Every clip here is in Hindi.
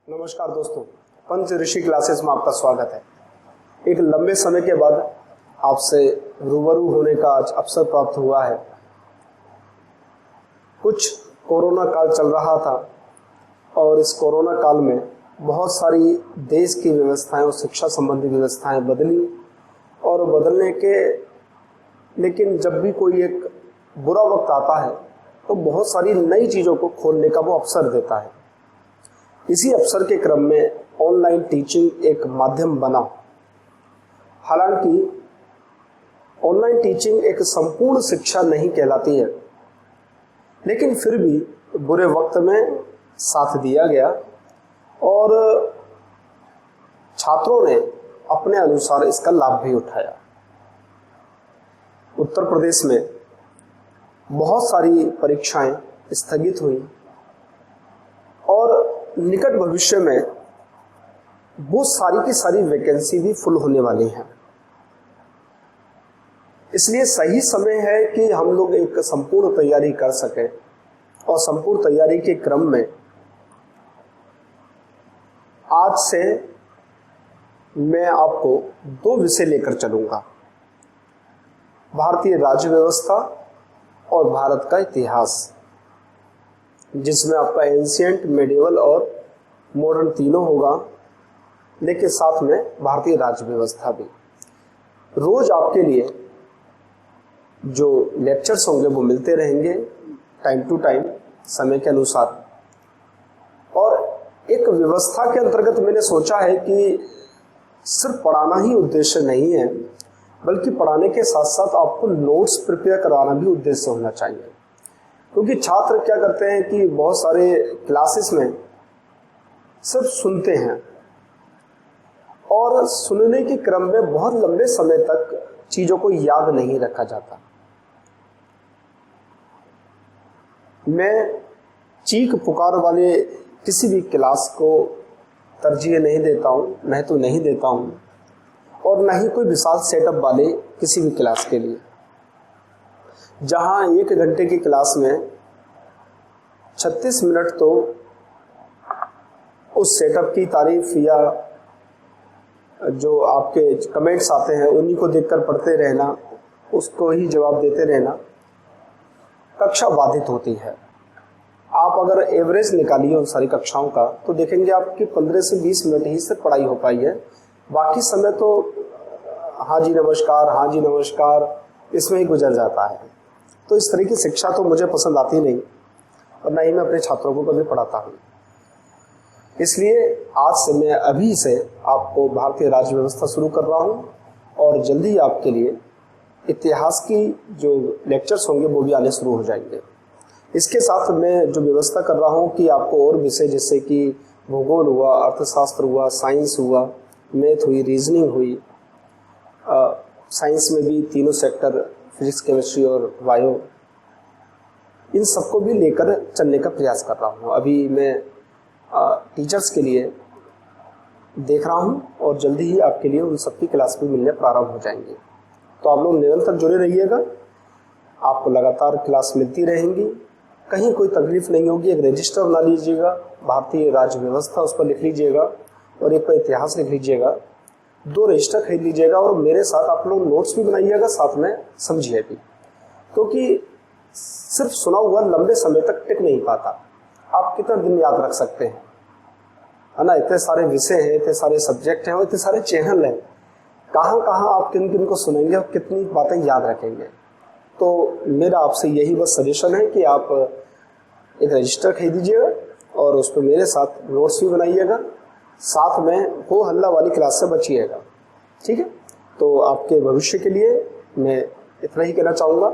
नमस्कार दोस्तों, पंच ऋषि क्लासेस में आपका स्वागत है। एक लंबे समय के बाद आपसे रूबरू होने का आज अवसर प्राप्त हुआ है। कुछ कोरोना काल चल रहा था और इस कोरोना काल में बहुत सारी देश की व्यवस्थाएं और शिक्षा संबंधी व्यवस्थाएं बदली और बदलने के लेकिन जब भी कोई एक बुरा वक्त आता है तो बहुत सारी नई चीज़ों को खोलने का वो अवसर देता है। इसी अवसर के क्रम में ऑनलाइन टीचिंग एक माध्यम बना। हालांकि ऑनलाइन टीचिंग एक संपूर्ण शिक्षा नहीं कहलाती है, लेकिन फिर भी बुरे वक्त में साथ दिया गया और छात्रों ने अपने अनुसार इसका लाभ भी उठाया। उत्तर प्रदेश में बहुत सारी परीक्षाएं स्थगित हुई और निकट भविष्य में वो सारी की सारी वैकेंसी भी फुल होने वाली हैं। इसलिए सही समय है कि हम लोग एक संपूर्ण तैयारी कर सकें और संपूर्ण तैयारी के क्रम में आज से मैं आपको दो विषय लेकर चलूंगा, भारतीय राज्य व्यवस्था और भारत का इतिहास, जिसमें आपका एंशिएंट, मेडिवल और मॉडर्न तीनों होगा, लेकिन साथ में भारतीय राज्य व्यवस्था भी। रोज आपके लिए जो लेक्चर्स होंगे वो मिलते रहेंगे टाइम टू टाइम, समय के अनुसार। और एक व्यवस्था के अंतर्गत मैंने सोचा है कि सिर्फ पढ़ाना ही उद्देश्य नहीं है, बल्कि पढ़ाने के साथ साथ आपको नोट्स प्रिपेयर कराना भी उद्देश्य होना चाहिए। क्योंकि छात्र क्या करते हैं कि बहुत सारे क्लासेस में सिर्फ सुनते हैं और सुनने के क्रम में बहुत लंबे समय तक चीज़ों को याद नहीं रखा जाता। मैं चीख पुकार वाले किसी भी क्लास को तरजीह नहीं देता हूँ, महत्व नहीं देता हूँ, और न ही कोई विशाल सेटअप वाले किसी भी क्लास के लिए। जहाँ 1 घंटे की क्लास में 36 मिनट तो उस सेटअप की तारीफ या जो आपके कमेंट्स आते हैं उन्हीं को देखकर पढ़ते रहना, उसको ही जवाब देते रहना, कक्षा बाधित होती है। आप अगर एवरेज निकालिए उन सारी कक्षाओं का तो देखेंगे आपकी 15 से 20 मिनट ही सिर्फ पढ़ाई हो पाई है। बाकी समय तो हाँ जी नमस्कार इसमें ही गुजर जाता है। तो इस तरह की शिक्षा तो मुझे पसंद आती नहीं और ना ही मैं अपने छात्रों को कभी पढ़ाता हूँ। इसलिए आज से मैं अभी से आपको भारतीय राज्य व्यवस्था शुरू कर रहा हूँ और जल्दी ही आपके लिए इतिहास की जो लेक्चर्स होंगे वो भी आने शुरू हो जाएंगे। इसके साथ मैं जो व्यवस्था कर रहा हूँ कि आपको और विषय जैसे कि भूगोल हुआ, अर्थशास्त्र हुआ, साइंस हुआ, मैथ हुई, रीजनिंग हुई, साइंस में भी तीनों सेक्टर फिजिक्स, केमिस्ट्री और बायो, इन सबको भी लेकर चलने का प्रयास कर रहा हूँ। अभी मैं टीचर्स के लिए देख रहा हूँ और जल्दी ही आपके लिए उन सबकी क्लास भी मिलने प्रारंभ हो जाएंगे। तो आप लोग निरंतर जुड़े रहिएगा, आपको लगातार क्लास मिलती रहेंगी, कहीं कोई तकलीफ नहीं होगी। एक रजिस्टर बना लीजिएगा, भारतीय राज्य व्यवस्था उस पर लिख लीजिएगा और एक पर इतिहास लिख लीजिएगा। 2 रजिस्टर खरीद लीजिएगा और मेरे साथ आप लोग नोट्स भी बनाइएगा, साथ में समझिए भी, क्योंकि सिर्फ सुना हुआ लंबे समय तक टिक नहीं पाता। आप कितना दिन याद रख सकते हैं, है ना? इतने सारे विषय हैं, इतने सारे सब्जेक्ट हैं और इतने सारे चैनल हैं, कहाँ कहाँ आप किन किन को सुनेंगे और कितनी बातें याद रखेंगे। तो मेरा आपसे यही बस सजेशन है कि आप एक रजिस्टर खरीद लीजिएगा और उस पर मेरे साथ नोट्स भी बनाइएगा, साथ में हो हल्ला वाली क्लास से बचिएगा, ठीक है? तो आपके भविष्य के लिए मैं इतना ही कहना चाहूँगा।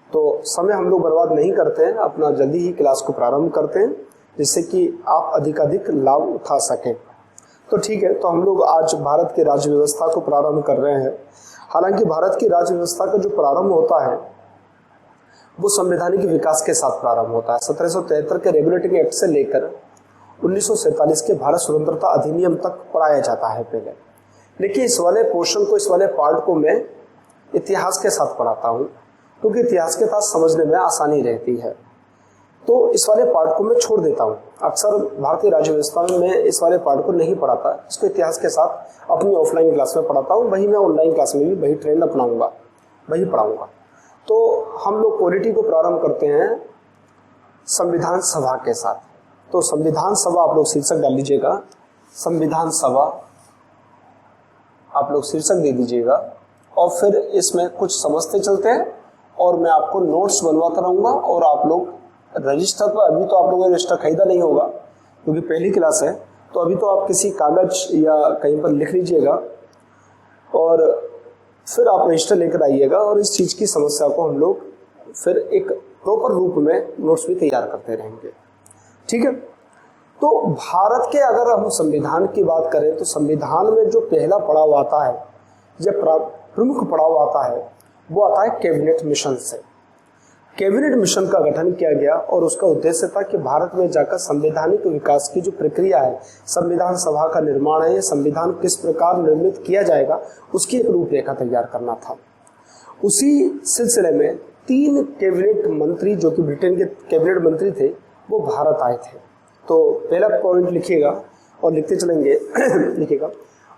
तो समय हम लोग बर्बाद नहीं करते हैं, अपना जल्दी ही क्लास को प्रारंभ करते हैं जिससे कि आप अधिकाधिक लाभ उठा सकें। तो ठीक है, तो हम लोग आज भारत के राज्य व्यवस्था को प्रारंभ कर रहे हैं। हालांकि भारत की राज्य व्यवस्था का जो प्रारंभ होता है वो संवैधानिक विकास के साथ प्रारंभ होता है। 1773 के रेगुलेटिंग एक्ट से लेकर 1947 के भारत स्वतंत्रता अधिनियम तक पढ़ाया जाता है पहले। लेकिन इस वाले पोर्शन को, इस वाले पार्ट को मैं इतिहास के साथ पढ़ाता हूँ, क्योंकि इतिहास के साथ समझने में आसानी रहती है। तो इस वाले पार्ट को मैं छोड़ देता हूँ। अक्सर भारतीय राज्य व्यवस्था में मैं इस वाले पार्ट को नहीं पढ़ाता, इसको इतिहास के साथ अपनी ऑफलाइन क्लास में पढ़ाता हूँ। वही मैं ऑनलाइन क्लास में भी वही ट्रेंड अपनाऊंगा, वही पढ़ाऊंगा। तो हम लोग पॉलिटी को प्रारंभ करते हैं संविधान सभा के साथ। तो संविधान सभा आप लोग शीर्षक डाल लीजिएगा, संविधान सभा आप लोग शीर्षक दे दीजिएगा, और फिर इसमें कुछ समझते चलते हैं और मैं आपको नोट्स बनवाता रहूंगा। और आप लोग रजिस्टर पर, अभी तो आप लोगों ने रजिस्टर खरीदा नहीं होगा क्योंकि पहली क्लास है, तो अभी तो आप किसी कागज या कहीं पर लिख लीजिएगा और फिर आप रजिस्टर लेकर आइएगा और इस चीज की समस्या को हम लोग फिर एक प्रॉपर रूप में नोट्स भी तैयार करते रहेंगे। ठीक है। तो भारत के अगर हम संविधान की बात करें तो संविधान में जो पहला पड़ाव आता है या प्रमुख पड़ाव आता है वो आता है कैबिनेट मिशन से। कैबिनेट मिशन का गठन किया गया और उसका उद्देश्य था कि भारत में जाकर संवैधानिक विकास की जो प्रक्रिया है, संविधान सभा का निर्माण है, संविधान किस प्रकार निर्मित किया जाएगा, उसकी एक रूपरेखा तैयार करना था। उसी सिलसिले में 3 कैबिनेट मंत्री जो कि ब्रिटेन के कैबिनेट मंत्री थे वो भारत आए थे। तो पहला पॉइंट लिखिएगा और लिखते चलेंगे लिखिएगा,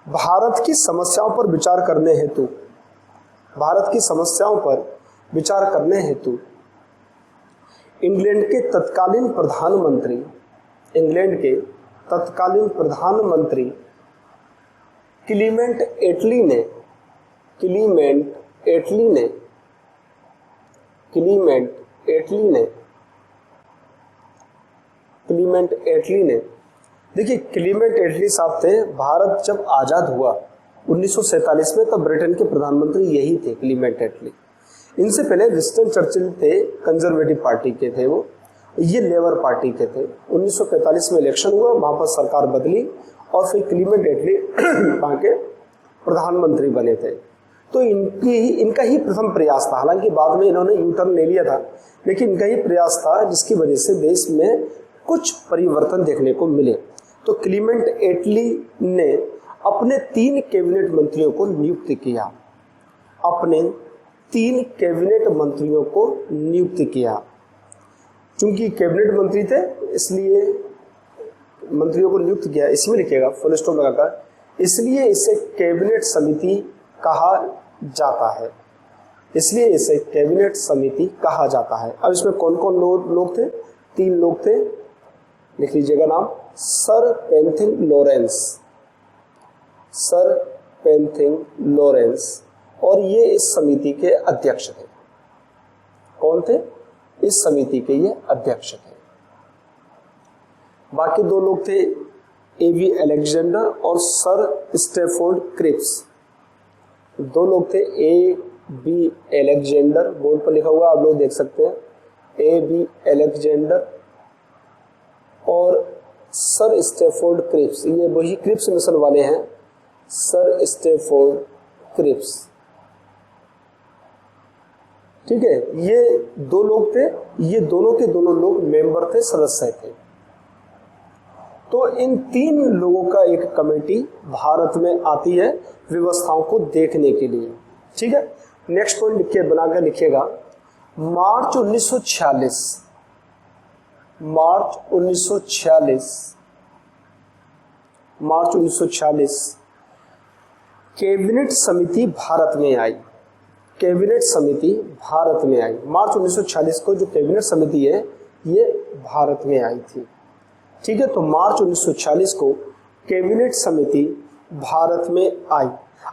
भारत की समस्याओं पर विचार करने हेतु, भारत की समस्याओं पर विचार करने हेतु इंग्लैंड के तत्कालीन प्रधानमंत्री, इंग्लैंड के तत्कालीन प्रधानमंत्री क्लीमेंट एटली ने, क्लीमेंट एटली ने, क्लीमेंट एटली ने, क्लीमेंट एटली ने, देखिए क्लीमेंट एटली साहब थे। भारत जब आजाद हुआ 1947 में, तब ब्रिटेन के प्रधानमंत्री यही थे, क्लीमेंट एटली। इनसे पहले विंस्टन चर्चिल थे, कंजर्वेटिव पार्टी के थे वो, ये लेबर पार्टी के थे। 1945 में इलेक्शन हुआ, वहां पर सरकार बदली और फिर क्लीमेंट एटली वहां के प्रधानमंत्री बने थे। तो इनका ही प्रथम प्रयास था, हालांकि बाद में इन्होंने यू टर्न ले लिया था, लेकिन इनका ही प्रयास था जिसकी वजह से देश में कुछ परिवर्तन देखने को मिले। तो क्लीमेंट एटली ने अपने 3 कैबिनेट मंत्रियों को नियुक्त किया, अपने 3 कैबिनेट मंत्रियों को नियुक्त किया। चूंकि कैबिनेट मंत्री थे इसलिए मंत्रियों को नियुक्त किया, इसमें लिखिएगा फुल स्टॉप लगाकर, इसलिए इसे कैबिनेट समिति कहा जाता है, इसलिए इसे कैबिनेट समिति कहा जाता है। अब इसमें कौन कौन लोग थे? 3 लोग थे, लिख लीजिएगा नाम, सर पेंथिंग लॉरेंस, सर पेंथिंग लॉरेंस, और ये इस समिति के अध्यक्ष थे। कौन थे? इस समिति के ये अध्यक्ष थे। बाकी 2 लोग थे, एबी अलेक्जेंडर और सर स्टेफोर्ड क्रिप्स। 2 लोग थे, एबी अलेक्जेंडर, बोर्ड पर लिखा हुआ आप लोग देख सकते हैं, एबी अलेक्जेंडर और सर स्टेफोर्ड क्रिप्स। ये वही क्रिप्स मिशन वाले हैं, सर स्टेफोर्ड क्रिप्स। ठीक है, ये 2 लोग थे, ये दोनों के दोनों लोग मेंबर थे, सदस्य थे। तो इन 3 लोगों का एक कमेटी भारत में आती है व्यवस्थाओं को देखने के लिए। ठीक है, नेक्स्ट पॉइंट लिखिए, बनाकर लिखिएगा, मार्च 1946, मार्च 1946, मार्च 1946 कैबिनेट समिति भारत में आई, कैबिनेट समिति भारत में आई। मार्च 1946 को जो कैबिनेट समिति है ये भारत में आई थी। ठीक है, तो मार्च 1946 को कैबिनेट समिति भारत में आई।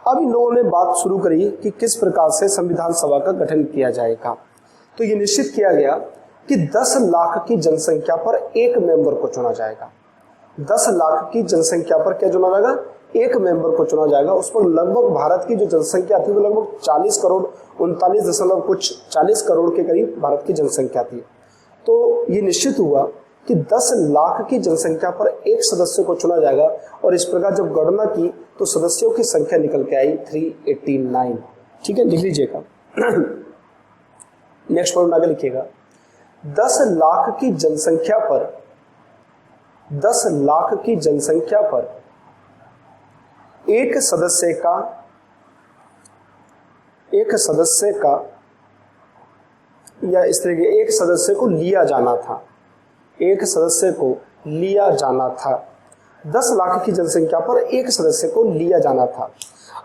अब इन लोगों ने बात शुरू करी कि किस प्रकार से संविधान सभा का गठन किया जाएगा। तो ये निश्चित किया गया कि 10 लाख की जनसंख्या पर एक मेंबर को चुना जाएगा। 10 लाख की जनसंख्या पर क्या चुना जाएगा? एक मेंबर को चुना जाएगा। उस पर लगभग भारत की जो जनसंख्या थी वो लगभग 40 करोड़ 39 दशमलव कुछ 40 करोड़ के करीब भारत की जनसंख्या थी। तो ये निश्चित हुआ कि 10 लाख की जनसंख्या पर एक सदस्य को चुना जाएगा और इस प्रकार जब गणना की तो सदस्यों की संख्या निकल के आई 389। ठीक है, लिख लीजिएगा। नेक्स्ट पॉइंट आगे लिखिएगा, 10 लाख की जनसंख्या पर, 10 लाख की जनसंख्या पर एक सदस्य का या इस तरह के एक सदस्य को लिया जाना था, एक सदस्य को लिया जाना था। 10 लाख की जनसंख्या पर एक सदस्य को लिया जाना था।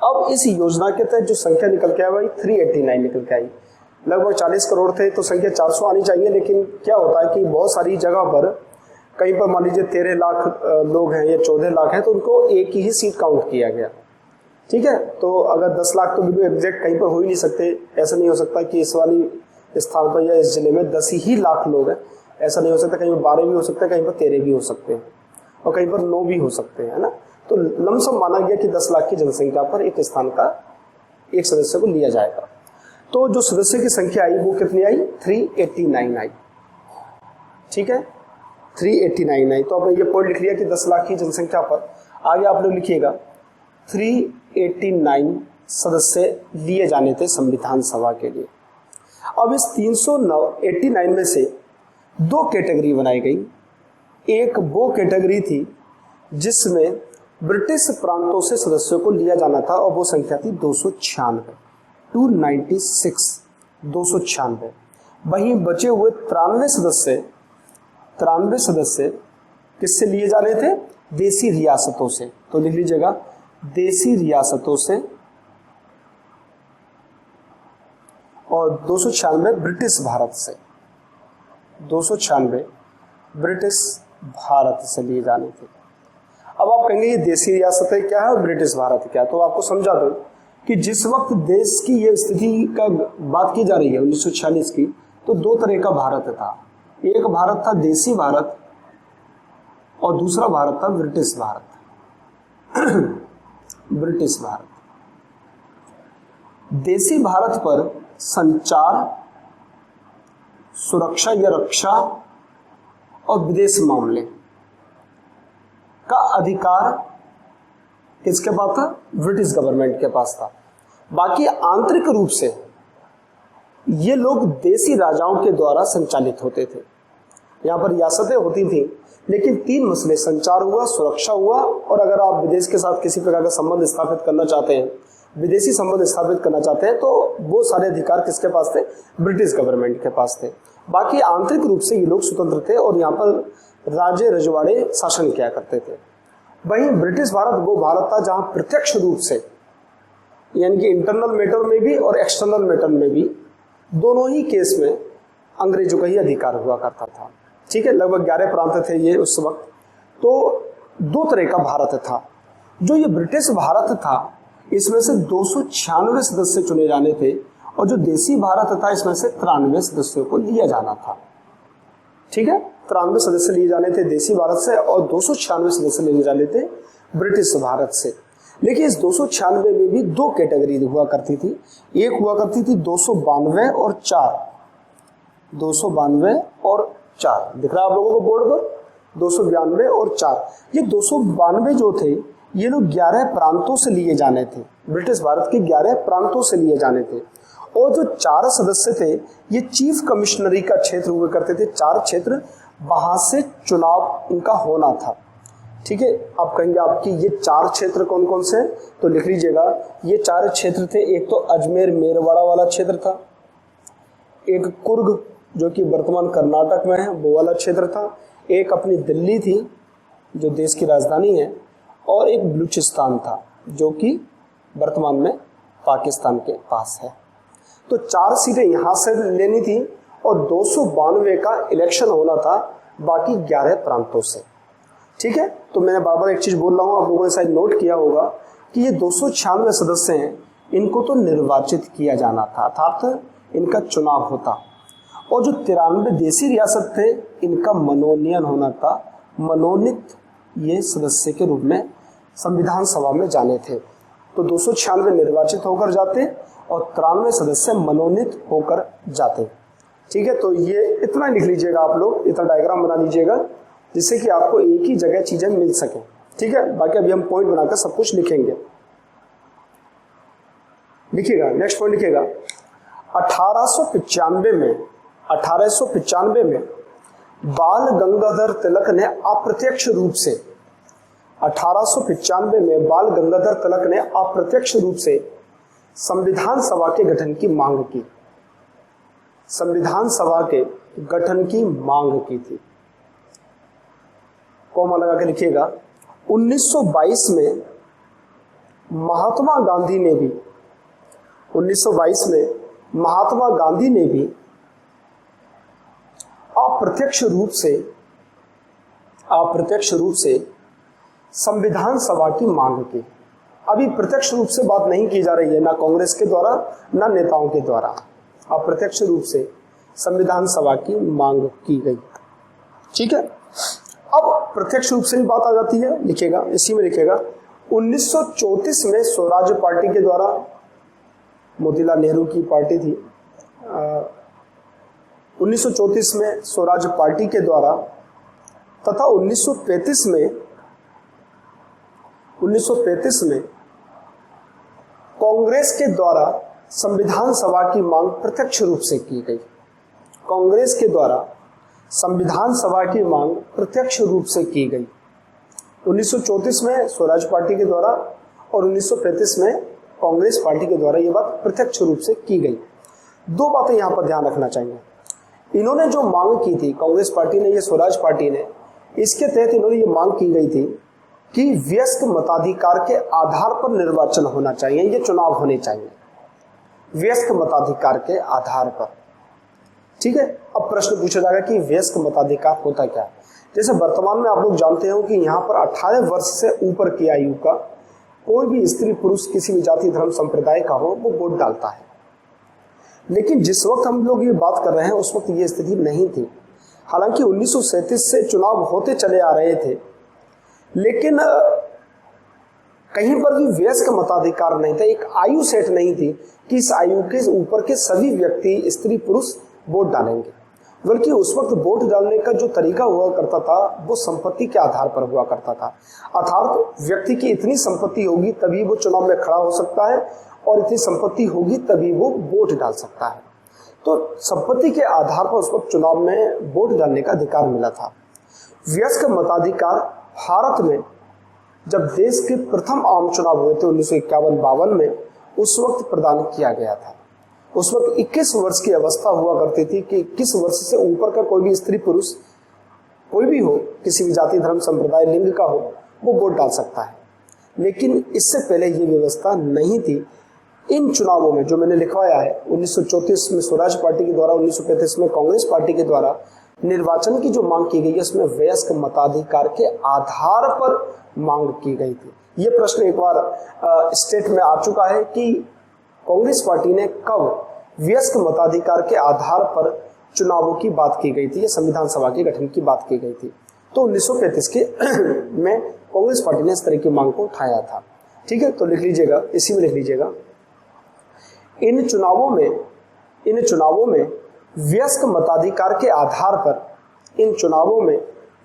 अब इस योजना के तहत जो संख्या निकल के आई भाई 389 निकल के आई। लगभग 40 करोड़ थे तो संख्या 400 आनी चाहिए, लेकिन क्या होता है कि बहुत सारी जगह पर कहीं पर मान लीजिए 13 लाख लोग हैं या 14 लाख हैं तो उनको एक ही सीट काउंट किया गया। ठीक है, तो अगर 10 लाख तो बिल्कुल एग्जैक्ट कहीं पर हो ही नहीं सकते। ऐसा नहीं हो सकता कि इस वाली स्थान पर या इस जिले में 10 ही लाख लोग हैं, ऐसा नहीं हो सकता। कहीं पर 12 भी हो सकते हैं, कहीं पर 13 भी हो सकते हैं और कहीं पर 9 भी हो सकते हैं, है ना। तो लमसम माना गया कि 10 लाख की जनसंख्या पर एक स्थान का एक सदस्य को लिया जाएगा। तो जो सदस्य की संख्या आई वो कितनी आई? 389 आई। ठीक है, 389 आई। तो आपने ये पॉइंट लिख लिया कि 10 लाख की जनसंख्या पर। आगे आप लोग लिखिएगा 389 सदस्य लिए जाने थे संविधान सभा के लिए। अब इस 389 में से 2 कैटेगरी बनाई गई। एक वो कैटेगरी थी जिसमें ब्रिटिश प्रांतों से सदस्यों को लिया जाना था और वो संख्या थी 296, 296। वहीं बचे हुए 93 सदस्य किससे लिए जाने थे? देसी रियासतों से। तो लिख लीजिएगा देसी रियासतों से, और 296 ब्रिटिश भारत से। 296 ब्रिटिश भारत से लिए जाने थे। अब आप कहेंगे ये देसी रियासतें क्या है और ब्रिटिश भारत क्या है, तो आपको समझा दूं कि जिस वक्त देश की ये स्थिति का बात की जा रही है 1946 की, तो 2 तरह का भारत था। एक भारत था देसी भारत और दूसरा भारत था ब्रिटिश भारत। ब्रिटिश भारत, देसी भारत पर संचार, सुरक्षा या रक्षा और विदेश मामले का अधिकार किसके पास था? ब्रिटिश गवर्नमेंट के पास था। बाकी आंतरिक रूप से ये लोग देसी राजाओं के द्वारा संचालित होते थे। यहाँ पर रियासतें होती थी, लेकिन 3 मसले, संचार हुआ, सुरक्षा हुआ, और अगर आप विदेश के साथ किसी प्रकार का संबंध स्थापित करना चाहते हैं, विदेशी संबंध स्थापित करना चाहते हैं, तो वो सारे अधिकार किसके पास थे? ब्रिटिश गवर्नमेंट के पास थे। बाकी आंतरिक रूप से ये लोग स्वतंत्र थे और यहाँ पर राजे रजवाड़े शासन किया करते थे। वहीं ब्रिटिश भारत वो भारत था जहां प्रत्यक्ष रूप से, यानी कि इंटरनल मैटर में भी और एक्सटर्नल मैटर में भी, दोनों ही केस में अंग्रेजों का ही अधिकार हुआ करता था। ठीक है, लगभग 11 प्रांत थे ये उस वक्त। तो 2 तरह का भारत था। जो ये ब्रिटिश भारत था इसमें से 296 सदस्य चुने जाने थे, और जो देसी भारत था इसमें से 93 सदस्यों को लिया जाना था। ठीक है, 93 सदस्य लिए जाने थे देसी भारत से और 296 सदस्य लिए जाने थे ब्रिटिश भारत से। लेकिन इस 296 में भी 2 कैटेगरी हुआ करती थी। एक हुआ करती थी 292 और 4, 292 और 4, दिख रहा है आप लोगों को बोर्ड पर? 292 और 4। ये 292 जो थे ये लोग 11 प्रांतों से लिए जाने थे, ब्रिटिश भारत के 11 प्रांतों से लिए जाने थे। और जो 4 सदस्य थे ये चीफ कमिश्नरी का क्षेत्र हुआ करते थे, 4 क्षेत्र, वहां से चुनाव इनका होना था। ठीक है, आप कहेंगे आपकी ये 4 क्षेत्र कौन कौन से? तो लिख लीजिएगा ये 4 क्षेत्र थे। एक तो अजमेर मेरवाड़ा वाला क्षेत्र था, एक कुर्ग जो कि वर्तमान कर्नाटक में है वो वाला क्षेत्र था, एक अपनी दिल्ली थी जो देश की राजधानी है, और एक बलूचिस्तान था जो कि वर्तमान में पाकिस्तान के पास है। तो 4 सीटें यहां से लेनी थी और 292 का इलेक्शन होना था बाकी 11 प्रांतों से। ठीक है, तो मैंने बार बार एक चीज बोल रहा हूं, आप लोगों ने शायद नोट किया होगा कि ये 296 सदस्य हैं, इनको तो निर्वाचित किया जाना था, अर्थात इनका चुनाव होता। और जो 93 देसी रियासत थे इनका मनोनयन होना था, मनोनीत ये सदस्य के रूप में संविधान सभा में जाने थे। तो 296 निर्वाचित होकर जाते और 93 सदस्य मनोनीत होकर जाते। ठीक है, तो ये इतना लिख लीजिएगा आप लोग, इतना डायग्राम बना लीजिएगा जिससे कि आपको एक ही जगह चीजें मिल सके। ठीक है, बाकी अभी हम पॉइंट बनाकर सब कुछ लिखेंगे। लिखिएगा, नेक्स्ट पॉइंट लिखिएगा। 1895 में बाल गंगाधर तिलक ने अप्रत्यक्ष रूप से 1895 में बाल गंगाधर तिलक ने अप्रत्यक्ष रूप से संविधान सभा के गठन की मांग की। संविधान सभा के गठन की मांग की थी। कॉमा लगा के लिखिएगा, 1922 में महात्मा गांधी ने भी 1922 में महात्मा गांधी ने भी अप्रत्यक्ष रूप से संविधान सभा की मांग की। अभी प्रत्यक्ष रूप से बात नहीं की जा रही है, ना कांग्रेस के द्वारा ना नेताओं के द्वारा, अप्रत्यक्ष रूप से संविधान सभा की मांग की गई। ठीक है, अब प्रत्यक्ष रूप से भी बात आ जाती है, लिखेगा इसी में लिखेगा 1934 में स्वराज पार्टी के द्वारा, मोतीलाल नेहरू की पार्टी थी, 1934 में स्वराज पार्टी के द्वारा तथा 1935 में कांग्रेस के द्वारा संविधान सभा की मांग प्रत्यक्ष रूप से की गई। कांग्रेस के द्वारा संविधान सभा की मांग प्रत्यक्ष रूप से की गई 1934 में स्वराज पार्टी के द्वारा और 1935 में कांग्रेस पार्टी के द्वारा ये बात प्रत्यक्ष रूप से की गई। दो बातें यहां पर ध्यान रखना चाहिए। इन्होंने जो मांग की थी, कांग्रेस पार्टी ने, ये स्वराज पार्टी ने, इसके तहत इन्होंने ये मांग की गई थी कि वयस्क मताधिकार के आधार पर निर्वाचन होना चाहिए, ये चुनाव होने चाहिए वयस्क मताधिकार के आधार पर। ठीक है, अब प्रश्न पूछा जाएगा कि वयस्क मताधिकार होता क्या है। जैसे वर्तमान में आप लोग जानते हो कि यहाँ पर 18 वर्ष से ऊपर की आयु का कोई भी स्त्री पुरुष किसी भी जाति धर्म संप्रदाय का हो, वो वोट डालता है। लेकिन जिस वक्त हम लोग ये बात कर रहे हैं उस वक्त ये स्थिति नहीं थी। हालांकि 1937 से चुनाव होते चले आ रहे थे, लेकिन कहीं पर भी वयस्क मताधिकार नहीं था, एक आयु सेट नहीं थी कि इस आयु के ऊपर के सभी व्यक्ति स्त्री पुरुष वोट डालेंगे। बल्कि उस वक्त वोट डालने का जो तरीका हुआ करता था वो संपत्ति के आधार पर हुआ करता था। अर्थात व्यक्ति की इतनी संपत्ति होगी तभी वो चुनाव में खड़ा हो सकता है और इतनी संपत्ति होगी तभी वो वोट डाल सकता है। तो संपत्ति के आधार पर उस वक्त चुनाव में वोट डालने का अधिकार मिला था। वयस्क मताधिकार भारत में जब देश के प्रथम आम चुनाव हुए थे 1951-52 में, उस वक्त प्रदान किया गया था। उस वक्त 21 वर्ष की अवस्था हुआ करती थी कि 21 वर्ष से ऊपर का कोई भी स्त्री पुरुष कोई भी हो, किसी भी जाति धर्म संप्रदाय लिंग का हो, वो वोट डाल सकता है। लेकिन इससे पहले ये व्यवस्था नहीं थी। इन चुनावों में जो मैंने लिखवाया है, 1934 में स्वराज पार्टी के द्वारा, 1935 में कांग्रेस पार्टी के द्वारा निर्वाचन की जो मांग की गई है उसमें वयस्क मताधिकार के आधार पर मांग की गई थी। ये प्रश्न एक बार स्टेट में आ चुका है कि कांग्रेस पार्टी ने कब वयस्क मताधिकार के आधार पर चुनावों की बात की गई थी या संविधान सभा के गठन की बात की गई थी। तो 1935 के में कांग्रेस पार्टी ने इस तरह की मांग को उठाया था। ठीक है, तो लिख लीजिएगा, इसी में लिख लीजिएगा, इन चुनावों में वयस्क मताधिकार के आधार पर, इन चुनावों में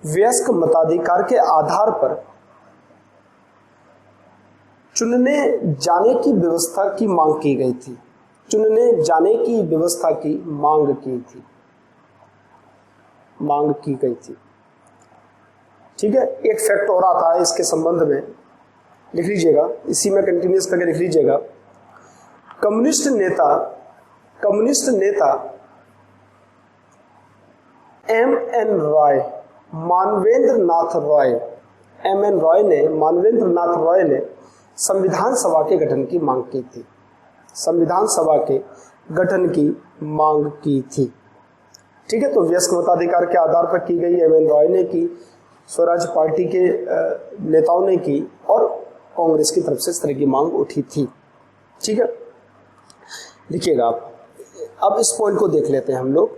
वयस्क मताधिकार के आधार पर चुनने जाने की व्यवस्था की मांग की गई थी। चुनने जाने की व्यवस्था की मांग की गई थी। ठीक है, एक फैक्ट और आता है इसके संबंध में, लिख लीजिएगा, इसी में कंटिन्यूस करके लिख लीजिएगा। कम्युनिस्ट नेता M.N. रॉय, मानवेंद्र नाथ रॉय ने संविधान सभा के गठन की मांग की थी। संविधान सभा के गठन की मांग की थी। ठीक है, तो वयस्क मताधिकार के आधार पर की गई, M.N. रॉय ने की, स्वराज पार्टी के नेताओं ने की और कांग्रेस की तरफ से इस तरह की मांग उठी थी। ठीक है, लिखिएगा आप। अब इस पॉइंट को देख लेते हैं हम लोग,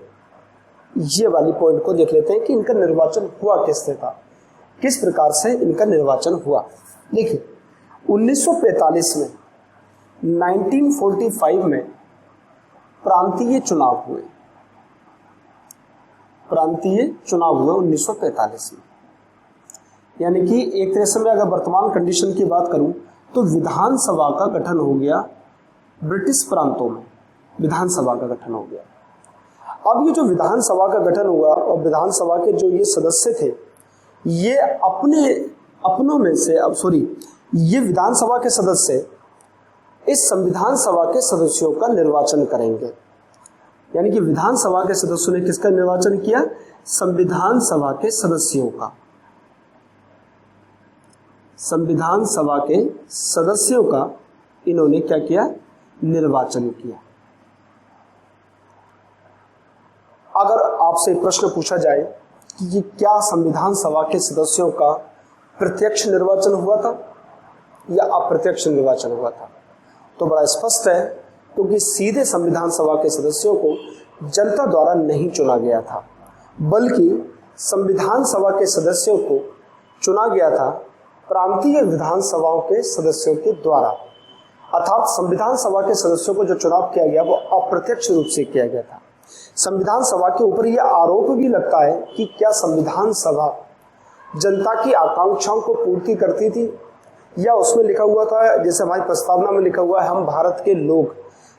ये वाली पॉइंट को देख लेते हैं कि इनका निर्वाचन हुआ किससे था, किस प्रकार से इनका निर्वाचन हुआ। देखिए, 1945 में 1945 में प्रांतीय चुनाव हुए 1945 में, यानी कि एक तरह से मैं अगर वर्तमान कंडीशन की बात करूं तो विधानसभा का गठन हो गया ब्रिटिश प्रांतों में, विधानसभा का गठन हो गया। अब ये जो विधानसभा का गठन हुआ और विधानसभा के जो ये सदस्य थे, ये अपनों में से, ये विधानसभा के सदस्य इस संविधान सभा के सदस्यों का निर्वाचन करेंगे। यानी कि विधानसभा के सदस्यों ने किसका निर्वाचन किया? संविधान सभा के सदस्यों का। संविधान सभा के सदस्यों का इन्होंने क्या किया, निर्वाचन किया। अगर आपसे प्रश्न पूछा जाए कि क्या संविधान सभा के सदस्यों का प्रत्यक्ष निर्वाचन हुआ था या अप्रत्यक्ष निर्वाचन हुआ था, तो बड़ा स्पष्ट है, क्योंकि सीधे संविधान सभा के सदस्यों को जनता द्वारा नहीं चुना गया था, बल्कि संविधान सभा के सदस्यों को चुना गया था प्रांतीय विधानसभाओं के सदस्यों के द्वारा। अर्थात संविधान सभा के सदस्यों को जो चुनाव किया गया वो अप्रत्यक्ष रूप से किया गया था। संविधान सभा के ऊपर यह आरोप भी लगता है कि क्या संविधान सभा जनता की आकांक्षाओं को पूर्ति करती थी, या उसमें लिखा हुआ था, जैसे हमारी प्रस्तावना में लिखा हुआ है हम भारत के लोग,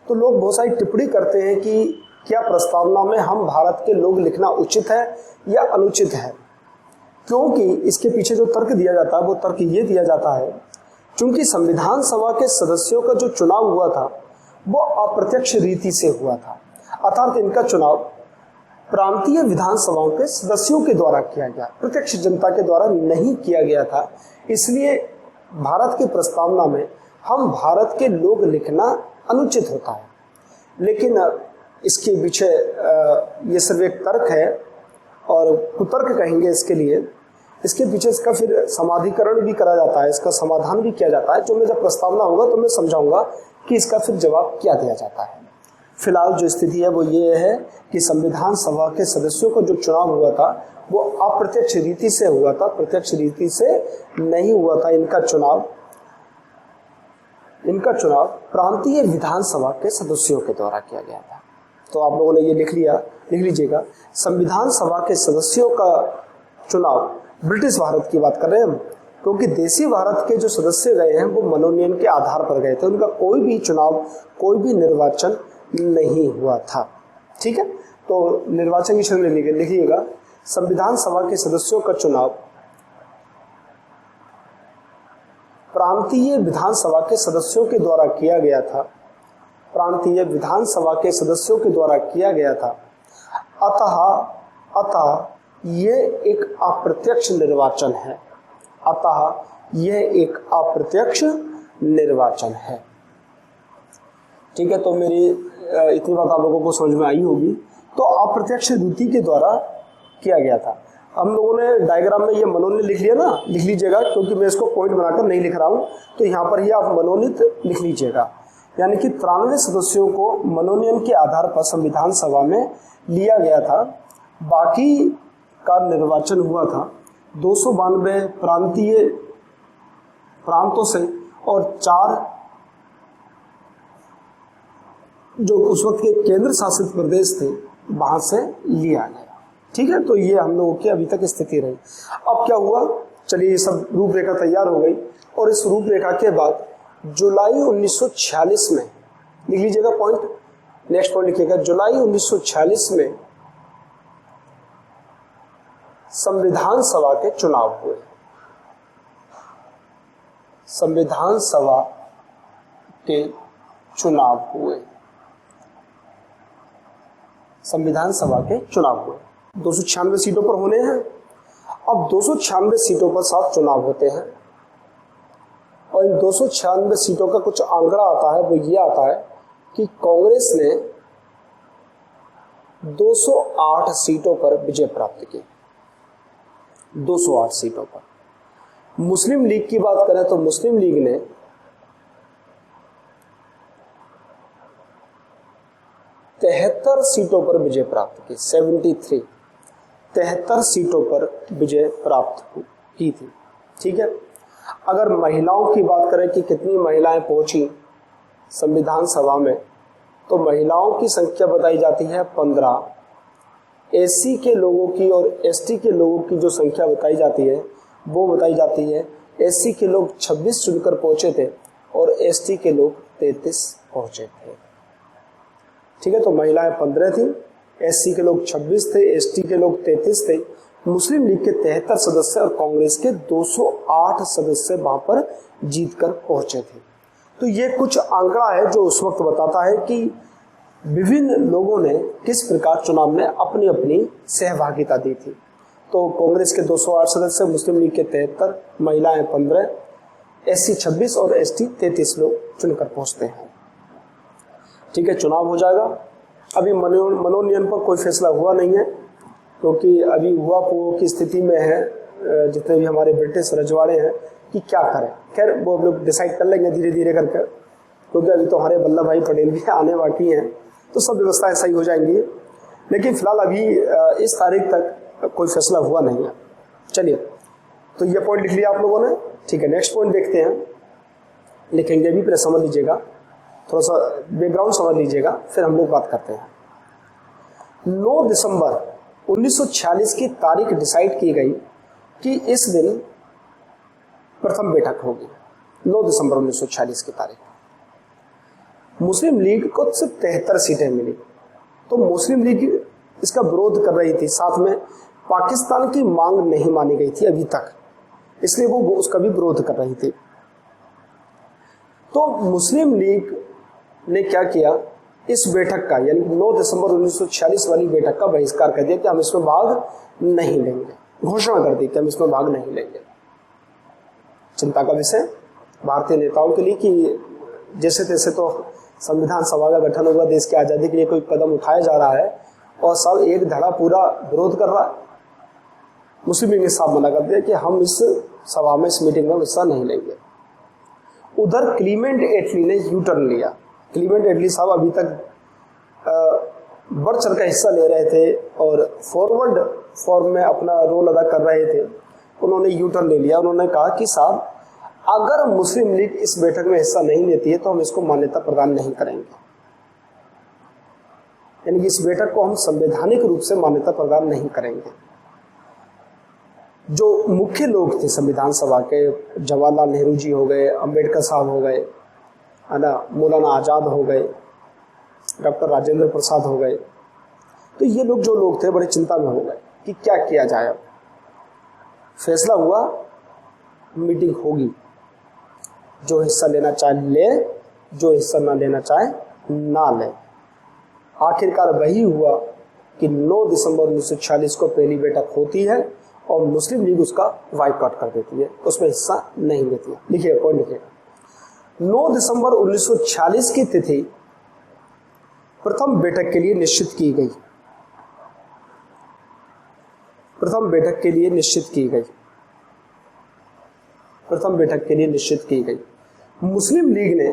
तो लोग बहुत सारी टिप्पणी करते हैं कि क्या प्रस्तावना में हम भारत के लोग लिखना उचित है या अनुचित है। क्योंकि इसके पीछे जो तर्क दिया जाता है वो तर्क ये दिया जाता है, क्योंकि संविधान सभा के सदस्यों का जो चुनाव हुआ था वो अप्रत्यक्ष रीति से हुआ था, अर्थात इनका चुनाव प्रांतीय विधानसभाओं के सदस्यों के द्वारा किया गया, प्रत्यक्ष जनता के द्वारा नहीं किया गया था। इसलिए भारत की प्रस्तावना में हम भारत के लोग लिखना अनुचित होता है। लेकिन इसके पीछे ये सिर्फ एक तर्क है और कुतर्क कहेंगे इसके लिए। इसके पीछे इसका फिर समाधिकरण भी करा जाता है, इसका समाधान भी किया जाता है, जो मैं जब प्रस्तावना होगा तो मैं समझाऊंगा कि इसका फिर जवाब क्या दिया जाता है। फिलहाल जो स्थिति है वो ये है कि संविधान सभा के सदस्यों को जो चुनाव हुआ था वो अप्रत्यक्ष रीति से हुआ था, प्रत्यक्ष रीति से नहीं हुआ था। इनका चुनाव प्रांतीय विधानसभा के सदस्यों के द्वारा किया गया था। तो आप लोगों ने ये लिख लीजिएगा, संविधान सभा के सदस्यों का चुनाव ब्रिटिश भारत की बात कर रहे हैं हम, क्योंकि देसी भारत के जो सदस्य गए हैं वो मनोनयन के आधार पर गए थे, उनका कोई भी चुनाव, कोई भी निर्वाचन नहीं हुआ था। ठीक है, तो निर्वाचन की शर्त लिखिएगा, संविधान सभा के सदस्यों का चुनाव प्रांतीय विधानसभा के सदस्यों के द्वारा किया गया था, प्रांतीय विधानसभा के सदस्यों के द्वारा किया गया था। अतः ये एक अप्रत्यक्ष निर्वाचन है, अतः यह एक अप्रत्यक्ष निर्वाचन है। ठीक है, तो मेरी इतनी बात आप लोगों को समझ में आई होगी। तो अप्रत्यक्ष रीति के द्वारा किया गया था। हम लोगों ने डायग्राम में ये मनोनीत लिख लिया ना, लिख लीजिएगा, क्योंकि मैं इसको पॉइंट बनाकर नहीं लिख रहा हूँ, तो यहाँ पर ही आप मनोनीत लिख लीजिएगा। यानी कि 93 सदस्यों को मनोनयन के आधार पर संविधान सभा में लिया गया था। बाकी का निर्वाचन हुआ था 292 प्रांतीय प्रांतों से और 4 जो उस वक्त के केंद्र शासित प्रदेश थे वहां से लिया गया। ठीक है, तो ये हम लोगों की अभी तक स्थिति रही। अब क्या हुआ, चलिए ये सब रूपरेखा तैयार हो गई, और इस रूपरेखा के बाद जुलाई 1946 में, लिख लीजिएगा पॉइंट, नेक्स्ट पॉइंट लिखिएगा, जुलाई 1946 में संविधान सभा के चुनाव हुए। संविधान सभा के चुनाव हुए, संविधान सभा के चुनाव हुए। 296 सीटों पर होने हैं। अब 296 सीटों पर 7 चुनाव होते हैं, और इन 296 सीटों का कुछ आंकड़ा आता है, वो ये आता है कि कांग्रेस ने 208 सीटों पर विजय प्राप्त की, 208 सीटों पर। मुस्लिम लीग की बात करें तो मुस्लिम लीग ने 73 सीटों पर विजय प्राप्त की, 73 सीटों पर विजय प्राप्त की थी। ठीक है, अगर महिलाओं की बात करें कि कितनी महिलाएं पहुंची संविधान सभा में, तो महिलाओं की संख्या बताई जाती है 15। एससी के लोगों की और एसटी के लोगों की जो संख्या बताई जाती है वो बताई जाती है, एससी के लोग 26 चुनकर पहुंचे थे और एसटी के लोग 33 पहुंचे थे। ठीक है, तो महिलाएं 15 थी, एससी के लोग 26 थे, एसटी के लोग 33 थे, मुस्लिम लीग के 73 सदस्य और कांग्रेस के 208 सदस्य वहां पर जीतकर पहुंचे थे। तो ये कुछ आंकड़ा है जो उस वक्त बताता है कि विभिन्न लोगों ने किस प्रकार चुनाव में अपनी अपनी सहभागिता दी थी। तो कांग्रेस के 208 सदस्य, मुस्लिम लीग के 73, महिलाएं 15, SC 26 और ST 33 लोग चुनकर पहुंचते हैं। ठीक है, चुनाव हो जाएगा। अभी मनोनयन पर कोई फैसला हुआ नहीं है, क्योंकि अभी हुआ की स्थिति में है जितने भी हमारे ब्रिटिश रजवाड़े हैं कि क्या करें। खैर वो हम लोग डिसाइड कर लेंगे धीरे धीरे करके, क्योंकि अभी तो हमारे वल्लभ भाई पटेल भी आने बाकी हैं, तो सब व्यवस्थाएं सही हो जाएंगी। लेकिन फिलहाल अभी इस तारीख तक कोई फैसला हुआ नहीं है। चलिए, तो ये पॉइंट लिख लिया आप लोगों ने। ठीक है, नेक्स्ट पॉइंट देखते हैं, लिखेंगे भी, फिर समझ लीजिएगा, थोड़ा सा बैकग्राउंड समझ लीजिएगा, फिर हम लोग बात करते हैं। 9 दिसंबर 1946 की तारीख डिसाइड की गई कि इस दिन प्रथम बैठक होगी। 9 दिसंबर 1946 की तारीख। मुस्लिम लीग को सिर्फ 73 सीटें मिली, तो मुस्लिम लीग इसका विरोध कर रही थी। साथ में पाकिस्तान की मांग नहीं मानी गई थी अभी तक, इसलिए वो उसका भी विरोध कर रही थी। तो मुस्लिम लीग ने क्या किया, इस बैठक का यानी 9 दिसंबर 1946 वाली बैठक का बहिष्कार कर दिया कि हम इसमें भाग नहीं लेंगे। घोषणा कर दी कि हम इसमें भाग नहीं लेंगे। चिंता का विषय भारतीय नेताओं के लिए कि जैसे तैसे तो संविधान सभा का गठन हुआ, देश की आज़ादी के लिए कोई कदम उठाया जा रहा है और सब एक धड़ा पूरा विरोध कर रहा है। मुस्लिम लीग ने साफ मना कर दिया कि हम इस सभा में, इस मीटिंग में हिस्सा नहीं लेंगे। उधर क्लीमेंट एटली ने यू टर्न लिया। क्लीमेंट एटली साहब अभी तक बढ़ चढ़ का हिस्सा ले रहे थे और फॉरवर्ड फॉर्म में अपना रोल अदा कर रहे थे। उन्होंने यू टर्न ले लिया। उन्होंने कहा कि साहब, अगर मुस्लिम लीग इस बैठक में हिस्सा नहीं लेती है तो हम इसको मान्यता प्रदान नहीं करेंगे, यानी कि इस बैठक को हम संवैधानिक रूप से मान्यता प्रदान नहीं करेंगे। जो मुख्य लोग थे संविधान सभा के, जवाहरलाल नेहरू जी हो गए, अंबेडकर साहब हो गए, है ना, मौलाना आज़ाद हो गए, डॉक्टर राजेंद्र प्रसाद हो गए, तो ये लोग जो लोग थे बड़े चिंता में हो गए कि क्या किया जाए। अब फैसला हुआ, मीटिंग होगी, जो हिस्सा लेना चाहे ले, जो हिस्सा ना लेना चाहे ना ले। आखिरकार वही हुआ कि 9 दिसंबर 1946 को पहली बैठक होती है और मुस्लिम लीग उसका बायकॉट कर देती है, उसमें हिस्सा नहीं लेती है। लिखिए, पॉइंट लिखिएगा। 9 दिसंबर 1946 की तिथि प्रथम बैठक के लिए निश्चित की गई। प्रथम बैठक के लिए निश्चित की गई। प्रथम बैठक के लिए निश्चित की गई। मुस्लिम लीग ने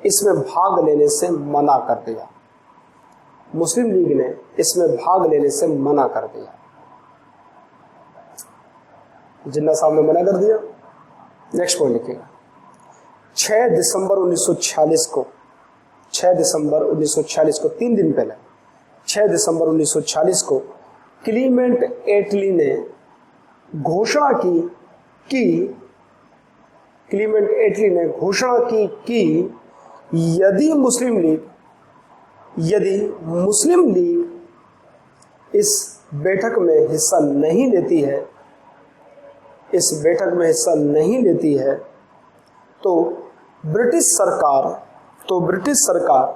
इसमें भाग लेने से मना कर दिया। मुस्लिम लीग ने इसमें भाग लेने से मना कर दिया। जिन्ना साहब ने मना कर दिया। नेक्स्ट पॉइंट लिखिएगा। 6 दिसंबर 1946 को, 6 दिसंबर 1946 को, 3 दिन पहले 6 दिसंबर 1946 को क्लीमेंट एटली ने घोषणा की कि क्लीमेंट एटली ने घोषणा की कि यदि मुस्लिम लीग इस बैठक में हिस्सा नहीं लेती है, इस बैठक में हिस्सा नहीं लेती है, तो ब्रिटिश सरकार